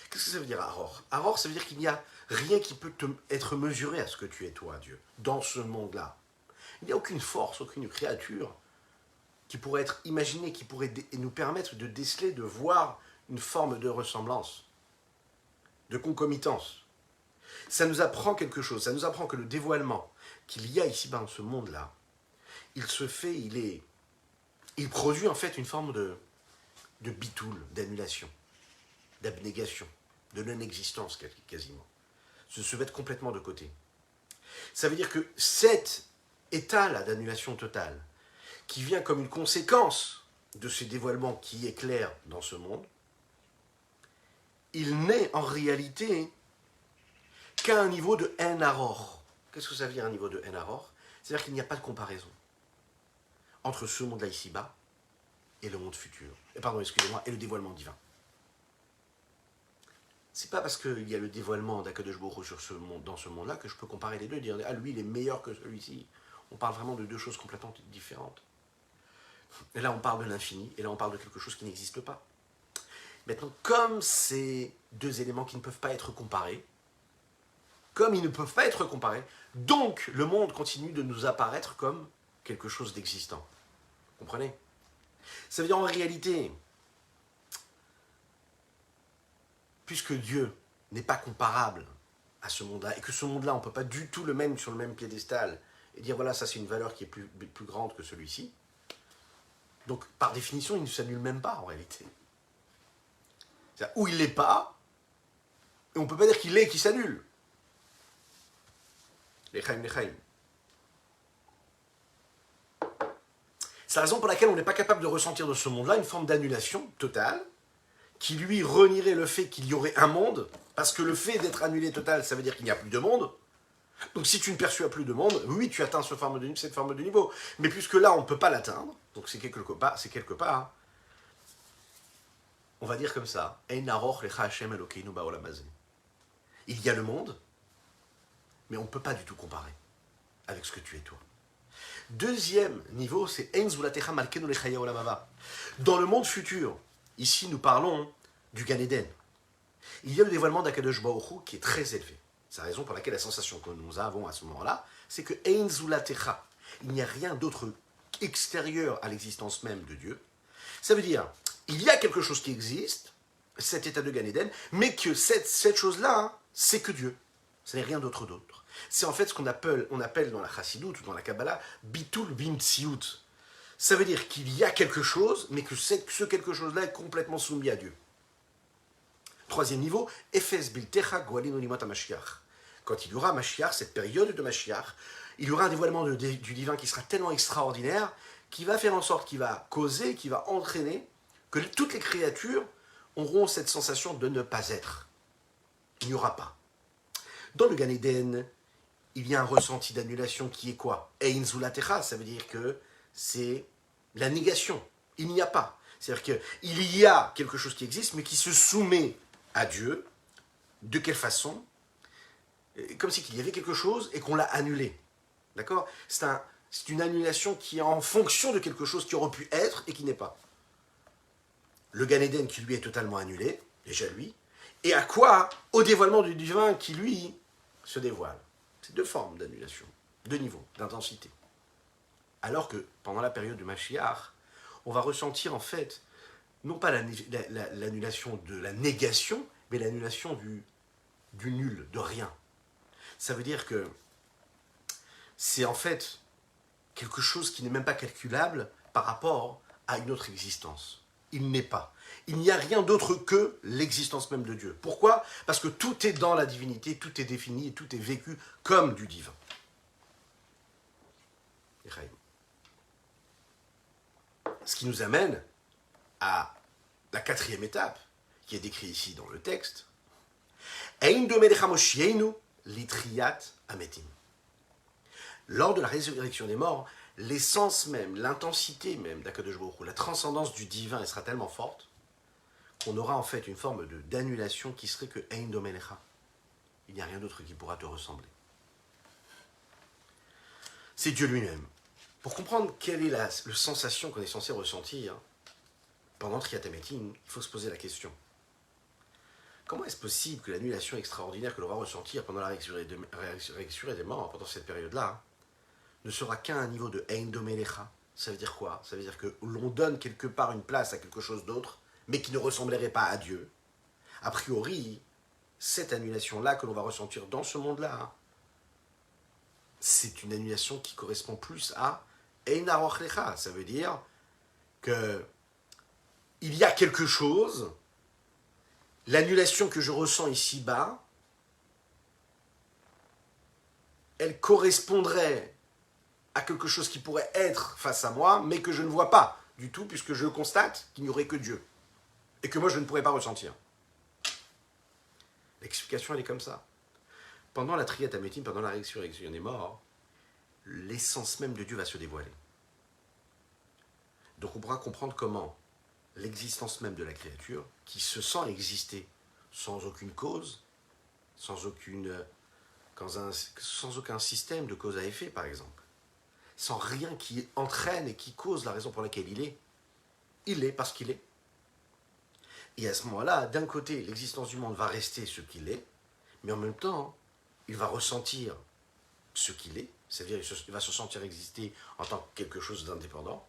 Qu'est-ce que ça veut dire aroch? Aroch, ça veut dire qu'il n'y a rien qui peut être mesuré à ce que tu es toi, Dieu, dans ce monde-là. Il n'y a aucune force, aucune créature qui pourrait être imaginée, qui pourrait nous permettre de déceler, de voir une forme de ressemblance, de concomitance. Ça nous apprend quelque chose, ça nous apprend que le dévoilement qu'il y a ici dans ce monde-là, il se fait, il produit en fait une forme de bitoul, d'annulation, d'abnégation, de non-existence quasiment. Se mettre complètement de côté. Ça veut dire que cet état-là d'annulation totale, qui vient comme une conséquence de ce dévoilement qui éclaire dans ce monde, il n'est en réalité qu'à un niveau de En-Aror. Qu'est-ce que ça veut dire un niveau de En-Aror? C'est-à-dire qu'il n'y a pas de comparaison entre ce monde-là ici-bas et le monde futur. Et le dévoilement divin. C'est pas parce qu'il y a le dévoilement d'Akadosh Baruch Hu sur ce monde, dans ce monde-là que je peux comparer les deux et dire ah lui il est meilleur que celui-ci. On parle vraiment de deux choses complètement différentes. Et là on parle de l'infini et là on parle de quelque chose qui n'existe pas. Maintenant, comme ces deux éléments qui ne peuvent pas être comparés, donc le monde continue de nous apparaître comme quelque chose d'existant. Vous comprenez? Ça veut dire en réalité, puisque Dieu n'est pas comparable à ce monde-là, et que ce monde-là, on ne peut pas du tout le mettre sur le même piédestal, et dire voilà, ça c'est une valeur qui est plus grande que celui-ci, donc par définition, il ne s'annule même pas en réalité. C'est-à-dire, ou il ne l'est pas, et on ne peut pas dire qu'il l'est et qu'il s'annule. L'Echaim. C'est la raison pour laquelle on n'est pas capable de ressentir de ce monde-là une forme d'annulation totale, qui lui renierait le fait qu'il y aurait un monde, parce que le fait d'être annulé total, ça veut dire qu'il n'y a plus de monde. Donc si tu ne perçois plus de monde, oui, tu atteins cette forme de niveau. Mais puisque là, on ne peut pas l'atteindre, donc c'est quelque part, on va dire comme ça, il y a le monde, mais on ne peut pas du tout comparer avec ce que tu es toi. Deuxième niveau, c'est dans le monde futur. Ici, nous parlons du Gan Eden. Il y a le dévoilement d'Akadosh Baruch Hu qui est très élevé. C'est la raison pour laquelle la sensation que nous avons à ce moment-là, c'est que Ein Zulatecha, il n'y a rien d'autre extérieur à l'existence même de Dieu. Ça veut dire, il y a quelque chose qui existe, cet état de Gan Eden, mais que cette chose-là, c'est que Dieu. Ce n'est rien d'autre. C'est en fait ce qu'on appelle dans la Chassidut ou dans la Kabbalah, Bitul Bimtsiut. Ça veut dire qu'il y a quelque chose, mais que ce quelque chose-là est complètement soumis à Dieu. Troisième niveau, Efes Biltecha Goalin Olimot HaMashiach. Quand il y aura Mashiach, cette période de Mashiach, il y aura un dévoilement du divin qui sera tellement extraordinaire, qui va faire en sorte, qui va causer, qui va entraîner, que toutes les créatures auront cette sensation de ne pas être. Il n'y aura pas. Dans le Gan Eden, il y a un ressenti d'annulation qui est quoi? Ein Zulatecha, ça veut dire que c'est la négation. Il n'y a pas. C'est-à-dire qu'il y a quelque chose qui existe, mais qui se soumet à Dieu. De quelle façon? Comme si qu'il y avait quelque chose et qu'on l'a annulé. D'accord? C'est une annulation qui est en fonction de quelque chose qui aurait pu être et qui n'est pas. Le Gan Eden qui lui est totalement annulé, déjà lui, et à quoi? Au dévoilement du divin qui lui se dévoile. C'est deux formes d'annulation, deux niveaux d'intensité. Alors que pendant la période du Mashiach, on va ressentir en fait, non pas l'annulation de la négation, mais l'annulation du nul, de rien. Ça veut dire que c'est en fait quelque chose qui n'est même pas calculable par rapport à une autre existence. Il n'est pas. Il n'y a rien d'autre que l'existence même de Dieu. Pourquoi? Parce que tout est dans la divinité, tout est défini et tout est vécu comme du divin. Ce qui nous amène à la quatrième étape, qui est décrite ici dans le texte. Lors de la résurrection des morts, l'essence même, l'intensité même d'Akadosh Baruch Hu, la transcendance du divin, elle sera tellement forte qu'on aura en fait une forme d'annulation qui serait que Ein Domelecha. Il n'y a rien d'autre qui pourra te ressembler. C'est Dieu lui-même. Pour comprendre quelle est la sensation qu'on est censé ressentir pendant Triyat HaMetim, il faut se poser la question. Comment est-ce possible que l'annulation extraordinaire que l'on va ressentir pendant la résurrection des morts, pendant cette période-là, ne sera qu'à un niveau de Ein Domelecha. Ça veut dire quoi? Ça veut dire que l'on donne quelque part une place à quelque chose d'autre, mais qui ne ressemblerait pas à Dieu. A priori, cette annulation-là que l'on va ressentir dans ce monde-là, c'est une annulation qui correspond plus à Ein Aroch Lecha. Ça veut dire que il y a quelque chose, l'annulation que je ressens ici-bas, elle correspondrait à quelque chose qui pourrait être face à moi, mais que je ne vois pas du tout, puisque je constate qu'il n'y aurait que Dieu, et que moi je ne pourrais pas ressentir. L'explication, elle est comme ça. Pendant la Triyat Hametim, pendant la résurrection des morts, l'essence même de Dieu va se dévoiler. Donc on pourra comprendre comment l'existence même de la créature, qui se sent exister sans aucune cause, sans aucun système de cause à effet, par exemple, sans rien qui entraîne et qui cause la raison pour laquelle il est parce qu'il est. Et à ce moment-là, d'un côté, l'existence du monde va rester ce qu'il est, mais en même temps, il va ressentir ce qu'il est, c'est-à-dire il va se sentir exister en tant que quelque chose d'indépendant,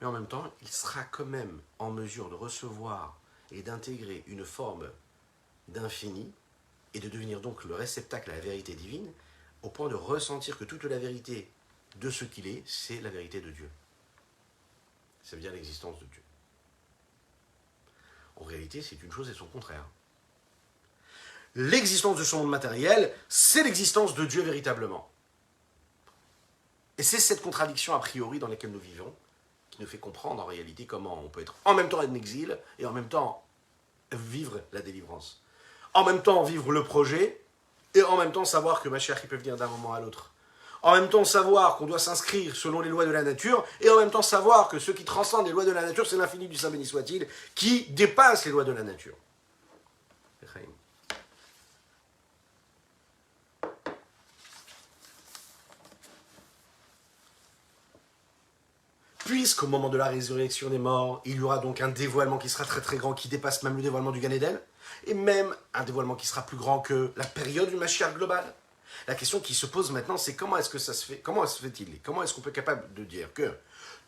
mais en même temps, il sera quand même en mesure de recevoir et d'intégrer une forme d'infini et de devenir donc le réceptacle à la vérité divine, au point de ressentir que toute la vérité de ce qu'il est, c'est la vérité de Dieu. Ça veut dire l'existence de Dieu. En réalité, c'est une chose et son contraire. L'existence de ce monde matériel, c'est l'existence de Dieu véritablement. Et c'est cette contradiction a priori dans laquelle nous vivons qui nous fait comprendre en réalité comment on peut être en même temps en exil et en même temps vivre la délivrance. En même temps vivre le projet et en même temps savoir que Mashiach il peut venir d'un moment à l'autre. En même temps savoir qu'on doit s'inscrire selon les lois de la nature et en même temps savoir que ce qui transcende les lois de la nature, c'est l'infini du Saint béni soit-il qui dépasse les lois de la nature. Puisqu'au moment de la résurrection des morts, il y aura donc un dévoilement qui sera très très grand, qui dépasse même le dévoilement du Gan Eden, et même un dévoilement qui sera plus grand que la période du Mashiach global. La question qui se pose maintenant, c'est comment est-ce que ça se fait, comment se fait-il, comment est-ce qu'on peut être capable de dire que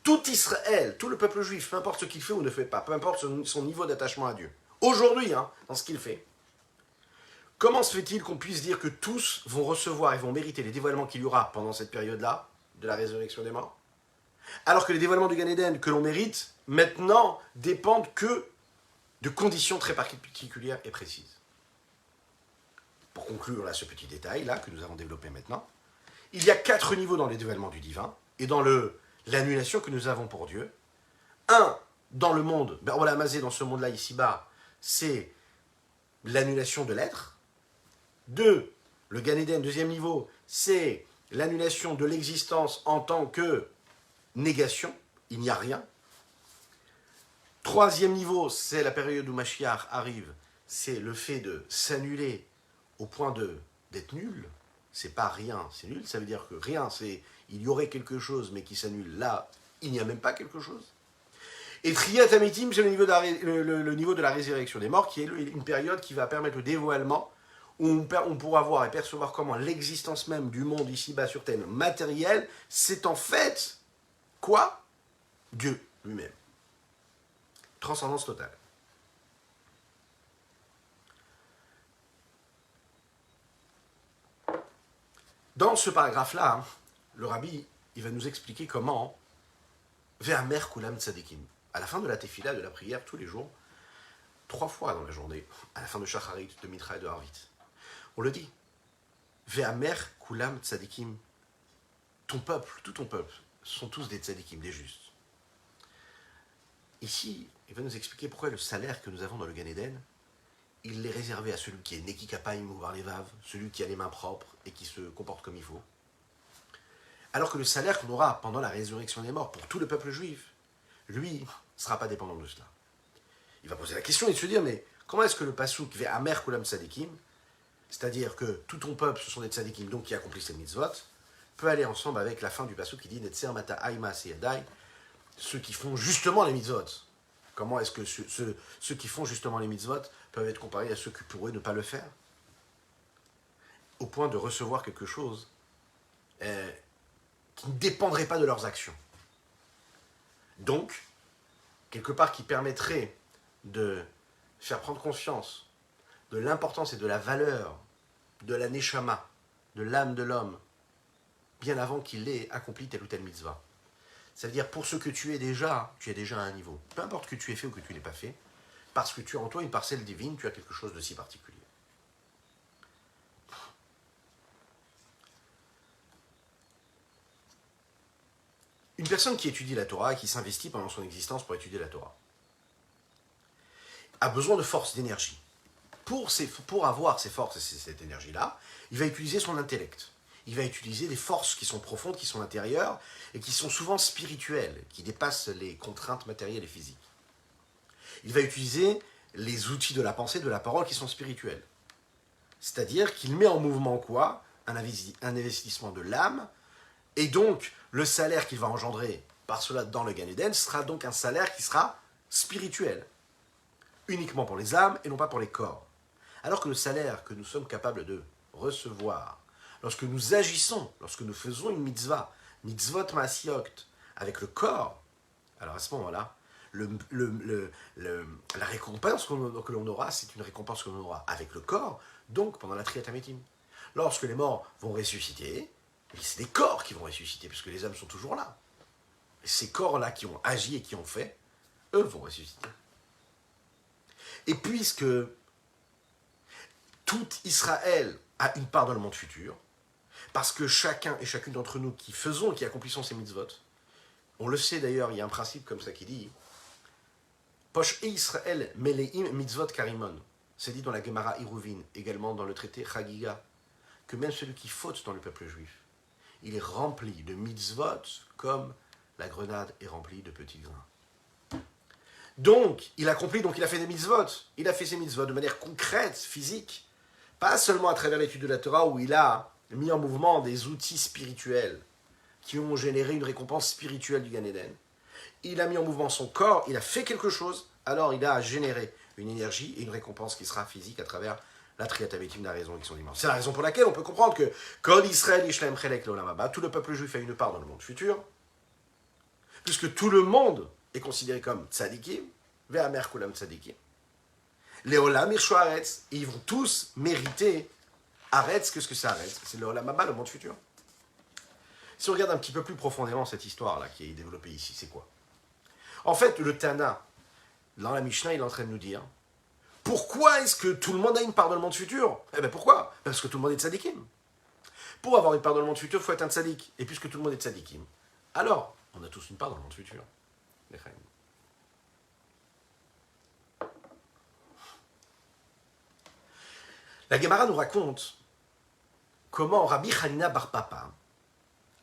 tout Israël, tout le peuple juif, peu importe ce qu'il fait ou ne fait pas, peu importe son niveau d'attachement à Dieu, aujourd'hui, dans ce qu'il fait, comment se fait-il qu'on puisse dire que tous vont recevoir et vont mériter les dévoilements qu'il y aura pendant cette période-là, de la résurrection des morts, alors que les dévoilements du Gan Eden que l'on mérite, maintenant, dépendent que de conditions très particulières et précises. Pour conclure là, ce petit détail-là que nous avons développé maintenant, il y a 4 niveaux dans les dévoilements du divin et dans l'annulation que nous avons pour Dieu. Un, dans le monde, dans ce monde-là, ici-bas, c'est l'annulation de l'être. 2, le Gan Eden, deuxième niveau, c'est l'annulation de l'existence en tant que négation, il n'y a rien. Troisième niveau, c'est la période où Mashiach arrive, c'est le fait de s'annuler au point d'être nul. C'est pas rien, c'est nul, ça veut dire que rien, c'est il y aurait quelque chose, mais qui s'annule. Là, il n'y a même pas quelque chose. Et Triyat Hametim, c'est le niveau de la résurrection des morts, qui est une période qui va permettre le dévoilement, où on pourra voir et percevoir comment l'existence même du monde ici-bas sur Terre matériel, c'est en fait quoi? Dieu lui-même. Transcendance totale. Dans ce paragraphe-là, le rabbi, il va nous expliquer comment Ve'amer kulam tzadikim. À la fin de la tefila, de la prière, tous les jours, 3 fois dans la journée, à la fin de Shacharit, de Mitra et de Harvit, on le dit. Ve'amer kulam tzadikim. Ton peuple, tout ton peuple, sont tous des tzadikim, des justes. Ici, il va nous expliquer pourquoi le salaire que nous avons dans le Gan Eden, il est réservé à celui qui est Neki Kapayim ou Barlevav, celui qui a les mains propres et qui se comporte comme il faut. Alors que le salaire qu'on aura pendant la résurrection des morts pour tout le peuple juif, lui, ne sera pas dépendant de cela. Il va poser la question et se dire, mais comment est-ce que le pasuk Ve'amer kulam tzadikim, c'est-à-dire que tout ton peuple, ce sont des tzadikim, donc qui accomplissent les mitzvot, peut aller ensemble avec la fin du pasuk qui dit Netzer mata aïma seyadai, ceux qui font justement les mitzvot. Comment est-ce que ceux qui font justement les mitzvot peuvent être comparés à ceux qui pourraient ne pas le faire? Au point de recevoir quelque chose qui ne dépendraient pas de leurs actions. Donc, quelque part qui permettrait de faire prendre conscience de l'importance et de la valeur de la neshama, de l'âme de l'homme, bien avant qu'il ait accompli telle ou telle mitzvah. Ça veut dire, pour ce que tu es déjà à un niveau. Peu importe que tu aies fait ou que tu n'aies pas fait, parce que tu as en toi une parcelle divine, tu as quelque chose de si particulier. Une personne qui étudie la Torah et qui s'investit pendant son existence pour étudier la Torah a besoin de force, d'énergie. Pour avoir ces forces et cette énergie-là, il va utiliser son intellect. Il va utiliser des forces qui sont profondes, qui sont intérieures et qui sont souvent spirituelles, qui dépassent les contraintes matérielles et physiques. Il va utiliser les outils de la pensée, de la parole qui sont spirituels. C'est-à-dire qu'il met en mouvement quoi ? Un investissement de l'âme, et donc le salaire qu'il va engendrer par cela dans le Gan Eden sera donc un salaire qui sera spirituel, uniquement pour les âmes et non pas pour les corps. Alors que le salaire que nous sommes capables de recevoir, lorsque nous agissons, lorsque nous faisons une mitzvah, mitzvot ma'asiot, avec le corps, alors à ce moment-là, la récompense que l'on aura, c'est une récompense que l'on aura avec le corps, donc pendant la Triyat HaMetim. Lorsque les morts vont ressusciter, c'est des corps qui vont ressusciter, puisque les âmes sont toujours là. Et ces corps-là qui ont agi et qui ont fait, eux vont ressusciter. Et puisque tout Israël a une part dans le monde futur, parce que chacun et chacune d'entre nous qui faisons et qui accomplissons ces mitzvot, on le sait d'ailleurs, il y a un principe comme ça qui dit Posh e Israël meleim mitzvot karimon. C'est dit dans la Gemara Iruvin, également dans le traité Chagiga, que même celui qui faute dans le peuple juif, il est rempli de mitzvot comme la grenade est remplie de petits grains. Donc, il accomplit, donc il a fait des mitzvot. Il a fait ses mitzvot de manière concrète, physique, pas seulement à travers l'étude de la Torah où il a mis en mouvement des outils spirituels qui ont généré une récompense spirituelle du Gan Eden. Il a mis en mouvement son corps, il a fait quelque chose, alors il a généré une énergie et une récompense qui sera physique à travers la Triyat HaMetim de la raison qui sont immenses. C'est la raison pour laquelle on peut comprendre que Kol Israël Yishlaem Chelek L'Olam Haba, tout le peuple juif a une part dans le monde futur, puisque tout le monde est considéré comme tzadikim, ve'amer kulam tzadikim. Leolam Irshu Haaretz, et ils vont tous mériter Haaretz. Qu'est-ce que c'est Haaretz ? C'est le Olam Haba, le monde futur. Si on regarde un petit peu plus profondément cette histoire-là qui est développée ici, c'est quoi ? En fait, le Tana, dans la Mishnah, il est en train de nous dire pourquoi est-ce que tout le monde a une part dans le monde futur ? Eh bien pourquoi ? Parce que tout le monde est tzadikim. Pour avoir une part dans le monde futur, il faut être un tzadik. Et puisque tout le monde est tzadikim, alors on a tous une part dans le monde futur. La Gemara nous raconte comment Rabbi Hanina bar Papa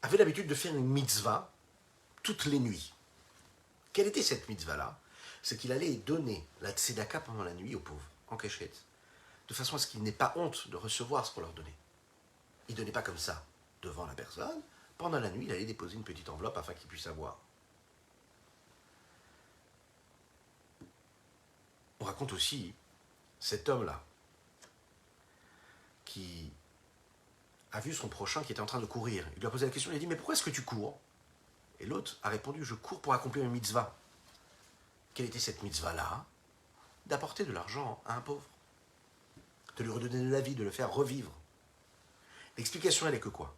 avait l'habitude de faire une mitzvah toutes les nuits. Quelle était cette mitzvah-là ? C'est qu'il allait donner la tzedaka pendant la nuit aux pauvres, en cachette, de façon à ce qu'ils n'aient pas honte de recevoir ce qu'on leur donnait. Il ne donnait pas comme ça, devant la personne. Pendant la nuit, il allait déposer une petite enveloppe afin qu'ils puissent avoir. On raconte aussi cet homme-là, qui a vu son prochain qui était en train de courir. Il lui a posé la question, il a dit « Mais pourquoi est-ce que tu cours ?» Et l'autre a répondu « Je cours pour accomplir une mitzvah. » Quelle était cette mitzvah-là ? D'apporter de l'argent à un pauvre. De lui redonner de la vie, de le faire revivre. L'explication, elle est que quoi ?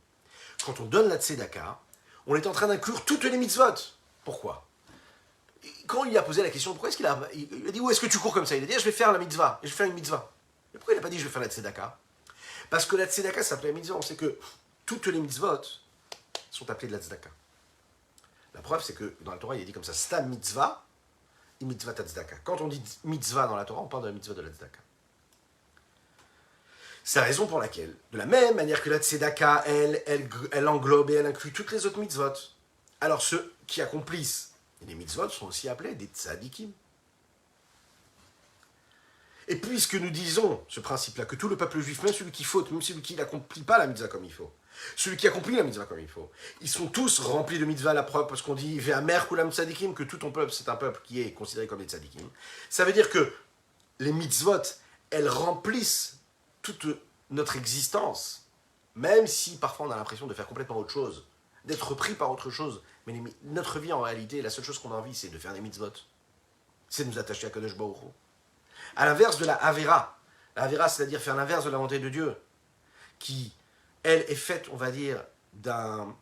Quand on donne la tzedaka, on est en train d'inclure toutes les mitzvot. Pourquoi ? Quand il lui a posé la question, pourquoi est-ce qu'il a... Il a dit « Où est-ce que tu cours comme ça ?» Il a dit « Je vais faire la mitzvah. Je vais faire une mitzvah. » Mais pourquoi il n'a pas dit « Je vais faire la tzedaka ?» Parce que la tzedaka s'appelle la mitzvah. On sait que toutes les mitzvot sont appelées de la tzedaka. La preuve, c'est que dans la Torah, il est dit comme ça, stam mitzvah, et mitzvah tzedaka. Quand on dit mitzvah dans la Torah, on parle de la mitzvah de la tzedaka. C'est la raison pour laquelle, de la même manière que la tzedaka, elle englobe et elle inclut toutes les autres mitzvot. Alors ceux qui accomplissent les mitzvot sont aussi appelés des tzadikim. Et puisque nous disons ce principe-là, que tout le peuple juif, même celui qui faute, même celui qui n'accomplit pas la mitzvah comme il faut, celui qui accomplit la mitzvah comme il faut, ils sont tous remplis de mitzvah à la preuve, parce qu'on dit Ve'amer kulam tzadikim, que tout ton peuple, c'est un peuple qui est considéré comme des tzadikim. Ça veut dire que les mitzvot, elles remplissent toute notre existence, même si parfois on a l'impression de faire complètement autre chose d'être pris par autre chose. Mais notre vie, en réalité, la seule chose qu'on a envie, c'est de faire des mitzvot. C'est de nous attacher à Kadosh Baruch Hu. À l'inverse de la Avera. La Avera, c'est-à-dire faire l'inverse de la volonté de Dieu, qui, elle, est faite, on va dire, dans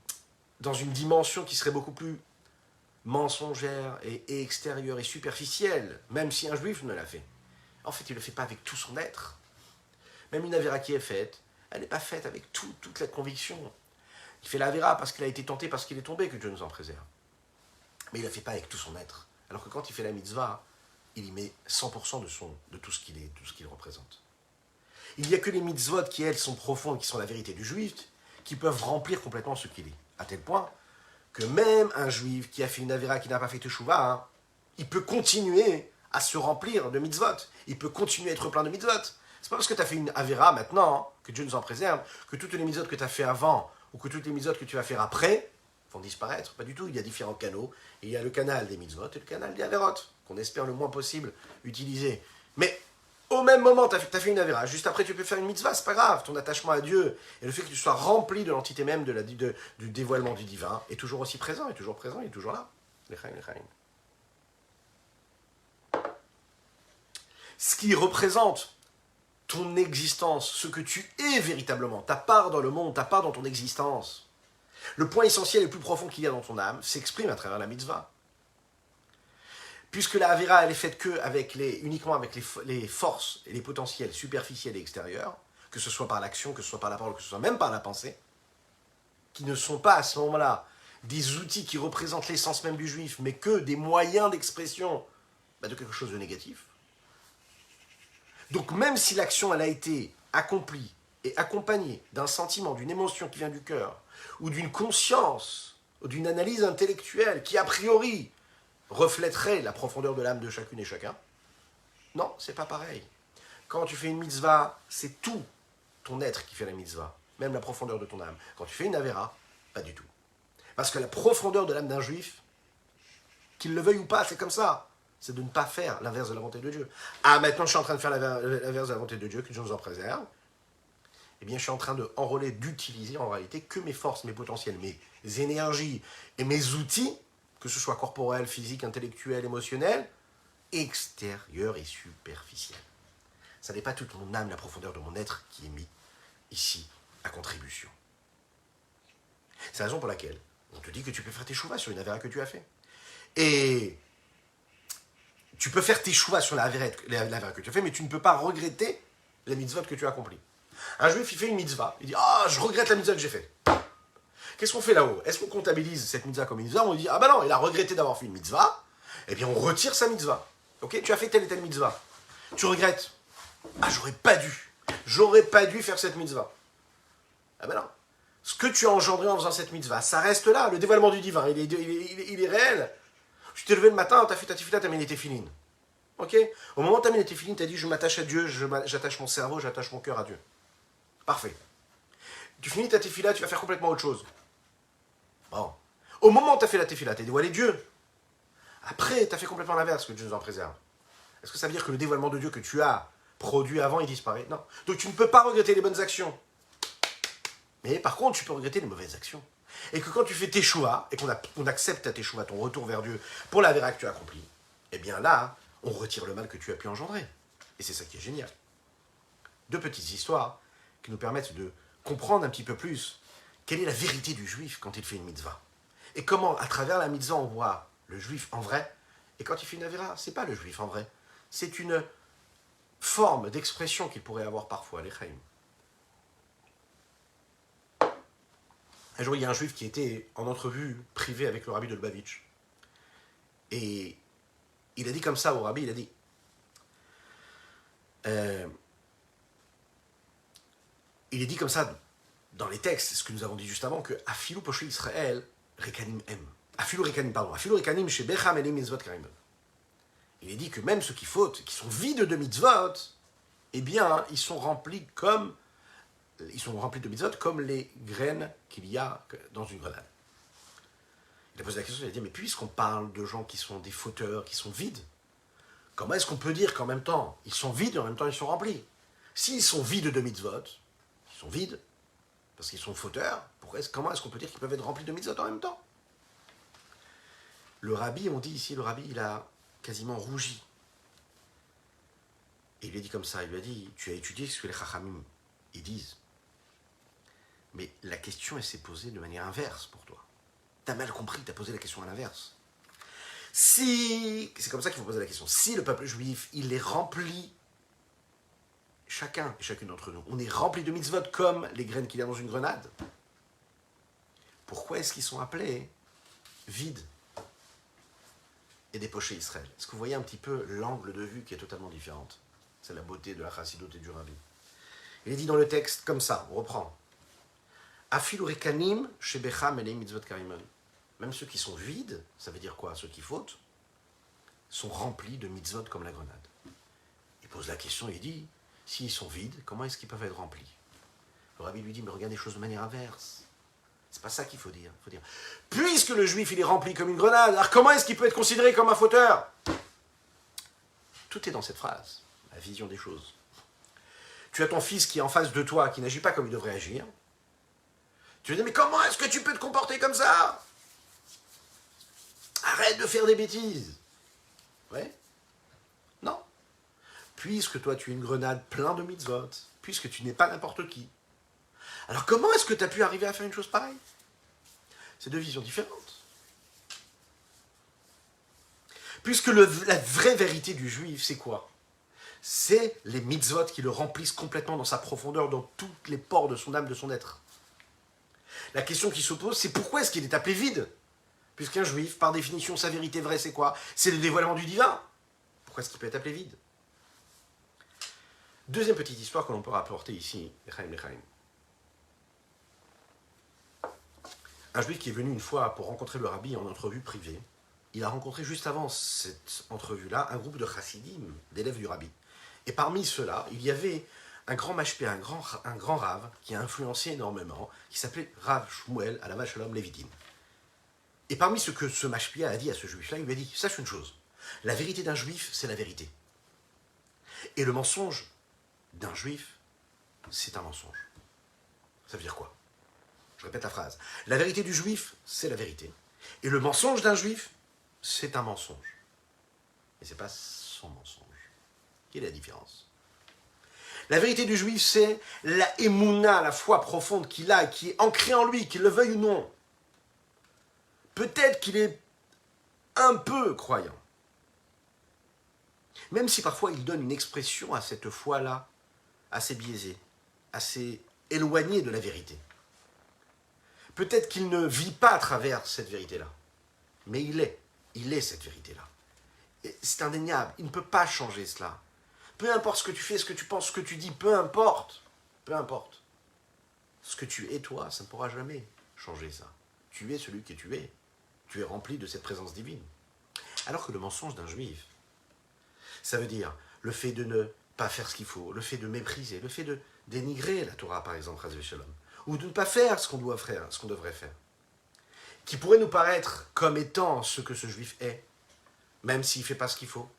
une dimension qui serait beaucoup plus mensongère et extérieure et superficielle, même si un juif ne l'a fait. En fait, il ne le fait pas avec tout son être. Même une Avera qui est faite, elle n'est pas faite avec toute la conviction. Il fait la Avera parce qu'il a été tenté, parce qu'il est tombé, que Dieu nous en préserve. Mais il ne la fait pas avec tout son être. Alors que quand il fait la mitzvah, il y met 100% de tout ce qu'il est, tout ce qu'il représente. Il n'y a que les mitzvot qui, elles, sont profondes, qui sont la vérité du juif, qui peuvent remplir complètement ce qu'il est. À tel point que même un juif qui a fait une Avera, qui n'a pas fait Teshuvah, il peut continuer à se remplir de mitzvot. Il peut continuer à être plein de mitzvot. C'est pas parce que tu as fait une Avera maintenant, que Dieu nous en préserve, que toutes les mitzvot que tu as fait avant, ou que toutes les mitzvot que tu vas faire après, vont disparaître. Pas du tout. Il y a différents canaux. Et il y a le canal des mitzvot et le canal des Averot, qu'on espère le moins possible utiliser. Mais au même moment, tu as fait une Avera. Juste après, tu peux faire une mitzvah. C'est pas grave. Ton attachement à Dieu et le fait que tu sois rempli de l'entité même du dévoilement du divin est toujours aussi présent, est toujours présent, est toujours là. Ce qui représente ton existence, ce que tu es véritablement, ta part dans le monde, ta part dans ton existence, le point essentiel et le plus profond qu'il y a dans ton âme s'exprime à travers la mitzvah. Puisque la Avera, elle est faite uniquement avec les forces et les potentiels superficiels et extérieurs, que ce soit par l'action, que ce soit par la parole, que ce soit même par la pensée, qui ne sont pas à ce moment-là des outils qui représentent l'essence même du juif, mais que des moyens d'expression de quelque chose de négatif. Donc même si l'action, elle a été accomplie et accompagnée d'un sentiment, d'une émotion qui vient du cœur, ou d'une conscience, ou d'une analyse intellectuelle qui, a priori, reflèterait la profondeur de l'âme de chacune et chacun, non, c'est pas pareil. Quand tu fais une mitzvah, c'est tout ton être qui fait la mitzvah, même la profondeur de ton âme. Quand tu fais une avera, pas du tout. Parce que la profondeur de l'âme d'un juif, qu'il le veuille ou pas, c'est comme ça. C'est de ne pas faire l'inverse de la volonté de Dieu. Ah, maintenant je suis en train de faire l'inverse de la volonté de Dieu, que Dieu nous en préserve. Eh bien, je suis en train d'utiliser en réalité que mes forces, mes potentiels, mes énergies et mes outils, que ce soit corporel, physique, intellectuel, émotionnel, extérieur et superficiel. Ça n'est pas toute mon âme, la profondeur de mon être qui est mis ici à contribution. C'est la raison pour laquelle on te dit que tu peux faire tes chouvas sur une avera que tu as fait. Et tu peux faire tes chouvas sur l'avera que tu as fait, mais tu ne peux pas regretter la mitzvot que tu as accomplie. Un juif, il fait une mitzvah, il dit « Ah, je regrette la mitzvah que j'ai faite. » Qu'est-ce qu'on fait là-haut? Est-ce qu'on comptabilise cette mitzvah comme une mitzvah? On dit « Ah ben non, il a regretté d'avoir fait une mitzvah. » Eh bien, on retire sa mitzvah. Ok, tu as fait telle et telle mitzvah. Tu regrettes. Ah, j'aurais pas dû faire cette mitzvah. Ah ben non. Ce que tu as engendré en faisant cette mitzvah, ça reste là. Le dévoilement du divin, il est réel. Tu t'es levé le matin, tu as fait ta tefila, tu as mis les téfilines. Ok? Au moment où tu as mis les téfilines, tu as dit je m'attache à Dieu, j'attache mon cerveau, j'attache mon cœur à Dieu. Parfait. Tu finis ta tefila, tu vas faire complètement autre chose. Bon. Au moment où tu as fait la tefila, tu as dévoilé Dieu. Après, tu as fait complètement l'inverse, que Dieu nous en préserve. Est-ce que ça veut dire que le dévoilement de Dieu que tu as produit avant, il disparaît? Non. Donc tu ne peux pas regretter les bonnes actions. Mais par contre, tu peux regretter les mauvaises actions. Et que quand tu fais tes choix, et qu'on accepte ta teshuva, ton retour vers Dieu, pour la vera que tu as accomplie, eh bien là, on retire le mal que tu as pu engendrer. Et c'est ça qui est génial. Deux petites histoires qui nous permettent de comprendre un petit peu plus quelle est la vérité du juif quand il fait une mitzvah. Et comment, à travers la mitzvah, on voit le juif en vrai. Et quand il fait une avera, c'est pas le juif en vrai. C'est une forme d'expression qu'il pourrait avoir parfois, les chaim. Un jour, il y a un juif qui était en entrevue privée avec le rabbi de Lubavitch. Et il a dit comme ça au rabbi, il a dit il est dit comme ça dans les textes, ce que nous avons dit juste avant, que Afilu Poshe Israël, Rekanim M. Afilu Rekanim chez Becham Elim Mitzvot Karim. Il est dit que même ceux qui fautent, qui sont vides de mitzvot, eh bien, ils sont remplis de mitzvot comme les graines qu'il y a dans une grenade. Il a posé la question, il a dit, mais puisqu'on parle de gens qui sont des fauteurs, qui sont vides, comment est-ce qu'on peut dire qu'en même temps, ils sont vides et en même temps ils sont remplis? S'ils sont vides de mitzvot, ils sont vides, Parce qu'ils sont fauteurs. Comment est-ce qu'on peut dire qu'ils peuvent être remplis de mitzvot en même temps? Le rabbi, on dit ici, le rabbi, il a quasiment rougi. Et il lui a dit comme ça, il lui a dit, tu as étudié ce que les chachamim, ils disent. Mais la question, elle s'est posée de manière inverse pour toi. T'as mal compris, t'as posé la question à l'inverse. Si, c'est comme ça qu'il faut poser la question, si le peuple juif, il est rempli, chacun et chacune d'entre nous, on est rempli de mitzvot comme les graines qu'il y a dans une grenade, pourquoi est-ce qu'ils sont appelés vides et dépochés Israël? Est-ce que vous voyez un petit peu l'angle de vue qui est totalement différente? C'est la beauté de la chassidoute et du rabbi. Il est dit dans le texte comme ça, on reprend. Afilu rekanim shebecha melei mitzvot karimon. Même ceux qui sont vides, ça veut dire quoi? Ceux qui fautent, sont remplis de mitzvot comme la grenade. Il pose la question, il dit, s'ils sont vides, comment est-ce qu'ils peuvent être remplis? Le rabbi lui dit, mais regarde les choses de manière inverse. C'est pas ça qu'il faut dire. Il faut dire, puisque le juif il est rempli comme une grenade, alors comment est-ce qu'il peut être considéré comme un fauteur? Tout est dans cette phrase, la vision des choses. Tu as ton fils qui est en face de toi, qui n'agit pas comme il devrait agir. Tu lui dis, mais comment est-ce que tu peux te comporter comme ça? Arrête de faire des bêtises. Ouais? Non. Puisque toi tu es une grenade plein de mitzvot, puisque tu n'es pas n'importe qui. Alors comment est-ce que tu as pu arriver à faire une chose pareille? C'est deux visions différentes. Puisque la vraie vérité du juif, c'est quoi? C'est les mitzvot qui le remplissent complètement dans sa profondeur, dans toutes les pores de son âme, de son être. La question qui se pose, c'est pourquoi est-ce qu'il est appelé vide? Puisqu'un juif, par définition, sa vérité vraie, c'est quoi? C'est le dévoilement du divin. Pourquoi est-ce qu'il peut être appelé vide? Deuxième petite histoire que l'on peut rapporter ici, Lechaim. Un juif qui est venu une fois pour rencontrer le rabbi en entrevue privée, il a rencontré juste avant cette entrevue-là un groupe de chassidim, d'élèves du rabbi. Et parmi ceux-là, il y avait un grand mashpé, un grand rave, qui a influencé énormément, qui s'appelait Rav Shmuel Alav Shalom Levitin. Et parmi ce que ce mashpé a dit à ce juif-là, il lui a dit, sache une chose, la vérité d'un juif, c'est la vérité. Et le mensonge d'un juif, c'est un mensonge. Ça veut dire quoi? Je répète la phrase. La vérité du juif, c'est la vérité. Et le mensonge d'un juif, c'est un mensonge. Et ce n'est pas son mensonge. Quelle est la différence? La vérité du juif, c'est la émouna, la foi profonde qu'il a, qui est ancrée en lui, qu'il le veuille ou non. Peut-être qu'il est un peu croyant. Même si parfois il donne une expression à cette foi-là, assez biaisée, assez éloignée de la vérité. Peut-être qu'il ne vit pas à travers cette vérité-là. Mais il est cette vérité-là. Et c'est indéniable, il ne peut pas changer cela. Peu importe ce que tu fais, ce que tu penses, ce que tu dis, peu importe. Peu importe. Ce que tu es toi, ça ne pourra jamais changer ça. Tu es celui que tu es. Tu es rempli de cette présence divine. Alors que le mensonge d'un juif, ça veut dire le fait de ne pas faire ce qu'il faut, le fait de mépriser, le fait de dénigrer la Torah, par exemple, Chas v'Shalom, ou de ne pas faire ce qu'on doit faire, ce qu'on devrait faire, qui pourrait nous paraître comme étant ce que ce juif est, même s'il ne fait pas ce qu'il faut,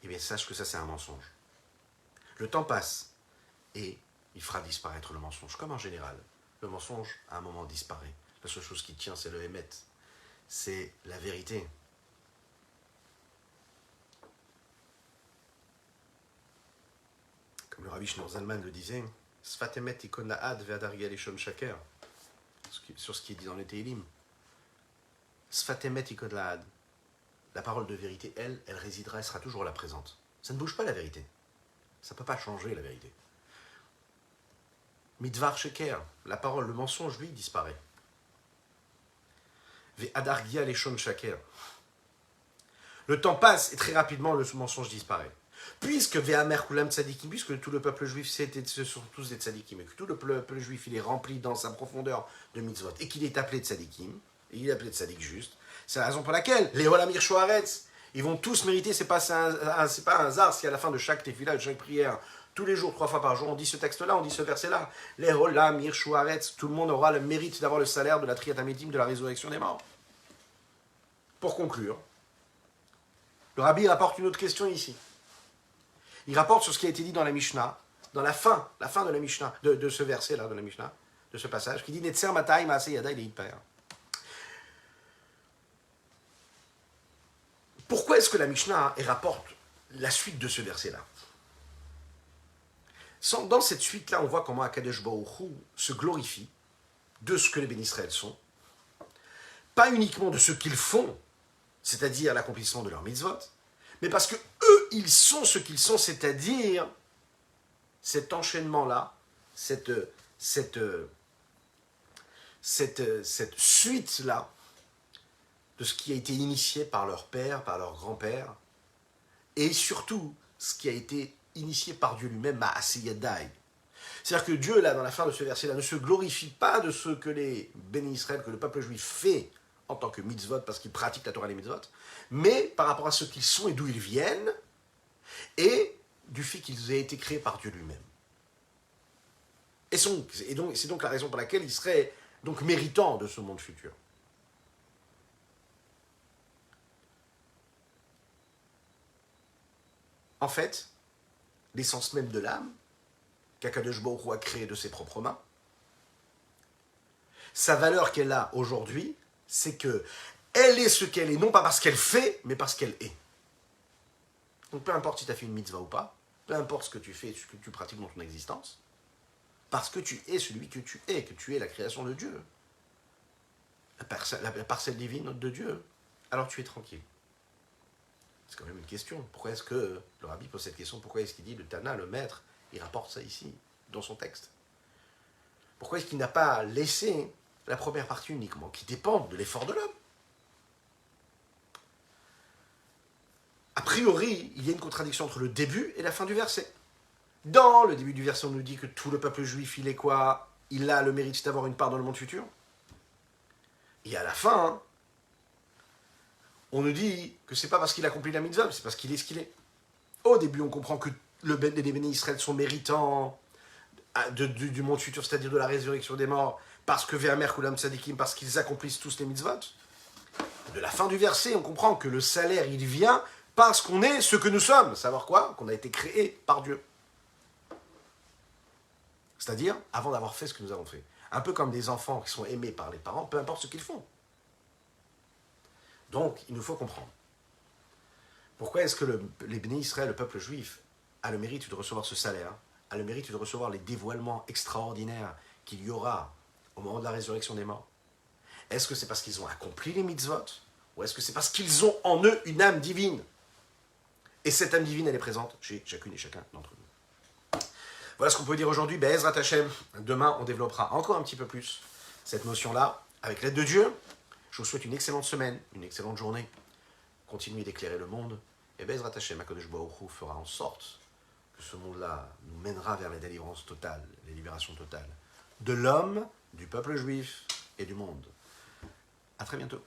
eh bien sache que ça c'est un mensonge. Le temps passe et il fera disparaître le mensonge, comme en général. Le mensonge, à un moment, disparaît. La seule chose qui tient, c'est le émet. C'est la vérité. Comme le Rabbi Shneur Zalman le disait, Sfat emet ikon la'ad ve'adar yalishon shaker, sur ce qui est dit dans les Teilim. Sfat emet ikon la'ad. La parole de vérité, elle résidera, elle sera toujours là présente. Ça ne bouge pas la vérité. Ça ne peut pas changer la vérité. Midvar sheker, la parole, le mensonge, lui, disparaît. Ve'adar yalishon shaker. Le temps passe et très rapidement le mensonge disparaît. Puisque Ve'amer kulam tzadikim, puisque tout le peuple juif ce sont tous des tzadikim, et que tout le peuple juif il est rempli dans sa profondeur de mitzvot, et qu'il est appelé tzadikim, et il est appelé tzadik juste, c'est la raison pour laquelle les Olam Yirshu Haaretz, ils vont tous mériter, c'est pas un hasard si à la fin de chaque tefila, de chaque prière, tous les jours, 3 fois par jour, on dit ce texte-là, on dit ce verset-là, les Olam Yirshu Haaretz, tout le monde aura le mérite d'avoir le salaire de la Triyat HaMetim, de la résurrection des morts. Pour conclure, le Rabbi rapporte une autre question ici. Il rapporte sur ce qui a été dit dans la Mishnah, dans la fin de la Mishnah, de ce verset-là, de la Mishnah, de ce passage qui dit Netzer Matai Maaseh Yadai Leitpaer. Pourquoi est-ce que la Mishnah rapporte la suite de ce verset-là? Dans cette suite-là, on voit comment Akadosh Baruch Hu se glorifie de ce que les Bénis Israël sont, pas uniquement de ce qu'ils font, c'est-à-dire l'accomplissement de leur mitzvot, mais parce que eux, ils sont ce qu'ils sont, c'est-à-dire cet enchaînement-là, cette suite-là de ce qui a été initié par leur père, par leur grand-père, et surtout ce qui a été initié par Dieu lui-même, Maaseh Yadai. C'est-à-dire que Dieu, là, dans la fin de ce verset-là, ne se glorifie pas de ce que les bénis Israël, que le peuple juif fait en tant que mitzvot, parce qu'ils pratiquent la Torah et les mitzvot, mais par rapport à ce qu'ils sont et d'où ils viennent, et du fait qu'ils aient été créés par Dieu lui-même. Et donc, c'est donc la raison pour laquelle ils seraient donc méritants de ce monde futur. En fait, l'essence même de l'âme, qu'Akadosh Baruch Hu a créée de ses propres mains, sa valeur qu'elle a aujourd'hui, c'est que elle est ce qu'elle est, non pas parce qu'elle fait, mais parce qu'elle est. Donc peu importe si tu as fait une mitzvah ou pas, peu importe ce que tu fais, ce que tu pratiques dans ton existence, parce que tu es celui que tu es la création de Dieu, la parcelle divine de Dieu, alors tu es tranquille. C'est quand même une question. Pourquoi est-ce que le rabbi pose cette question? Pourquoi est-ce qu'il dit, le Tana, le maître, il rapporte ça ici, dans son texte? Pourquoi est-ce qu'il n'a pas laissé la première partie uniquement, qui dépend de l'effort de l'homme? A priori, il y a une contradiction entre le début et la fin du verset. Dans le début du verset, on nous dit que tout le peuple juif, il est quoi? Il a le mérite d'avoir une part dans le monde futur. Et à la fin, on nous dit que c'est pas parce qu'il accomplit la mitzvah, c'est parce qu'il est ce qu'il est. Au début, on comprend que les bénis Israël sont méritants du monde futur, c'est-à-dire de la résurrection des morts, parce que Ve'amer Kulam Tzadikim, parce qu'ils accomplissent tous les mitzvot. De la fin du verset, on comprend que le salaire, il vient parce qu'on est ce que nous sommes. Savoir quoi? Qu'on a été créé par Dieu. C'est-à-dire, avant d'avoir fait ce que nous avons fait. Un peu comme des enfants qui sont aimés par les parents, peu importe ce qu'ils font. Donc, il nous faut comprendre. Pourquoi est-ce que les bénis Israël, le peuple juif, a le mérite de recevoir ce salaire, a le mérite de recevoir les dévoilements extraordinaires qu'il y aura au moment de la résurrection des morts? Est-ce que c'est parce qu'ils ont accompli les mitzvot? Ou est-ce que c'est parce qu'ils ont en eux une âme divine? Et cette âme divine, elle est présente chez chacune et chacun d'entre nous. Voilà ce qu'on peut dire aujourd'hui. Be'ezrat Hashem. Demain, on développera encore un petit peu plus cette notion-là, avec l'aide de Dieu. Je vous souhaite une excellente semaine, une excellente journée. Continuez d'éclairer le monde. Et Be'ezrat Hashem, Akadosh Baruch Hu fera en sorte que ce monde-là nous mènera vers la délivrance totale, la libération totale de l'homme, du peuple juif et du monde. À très bientôt.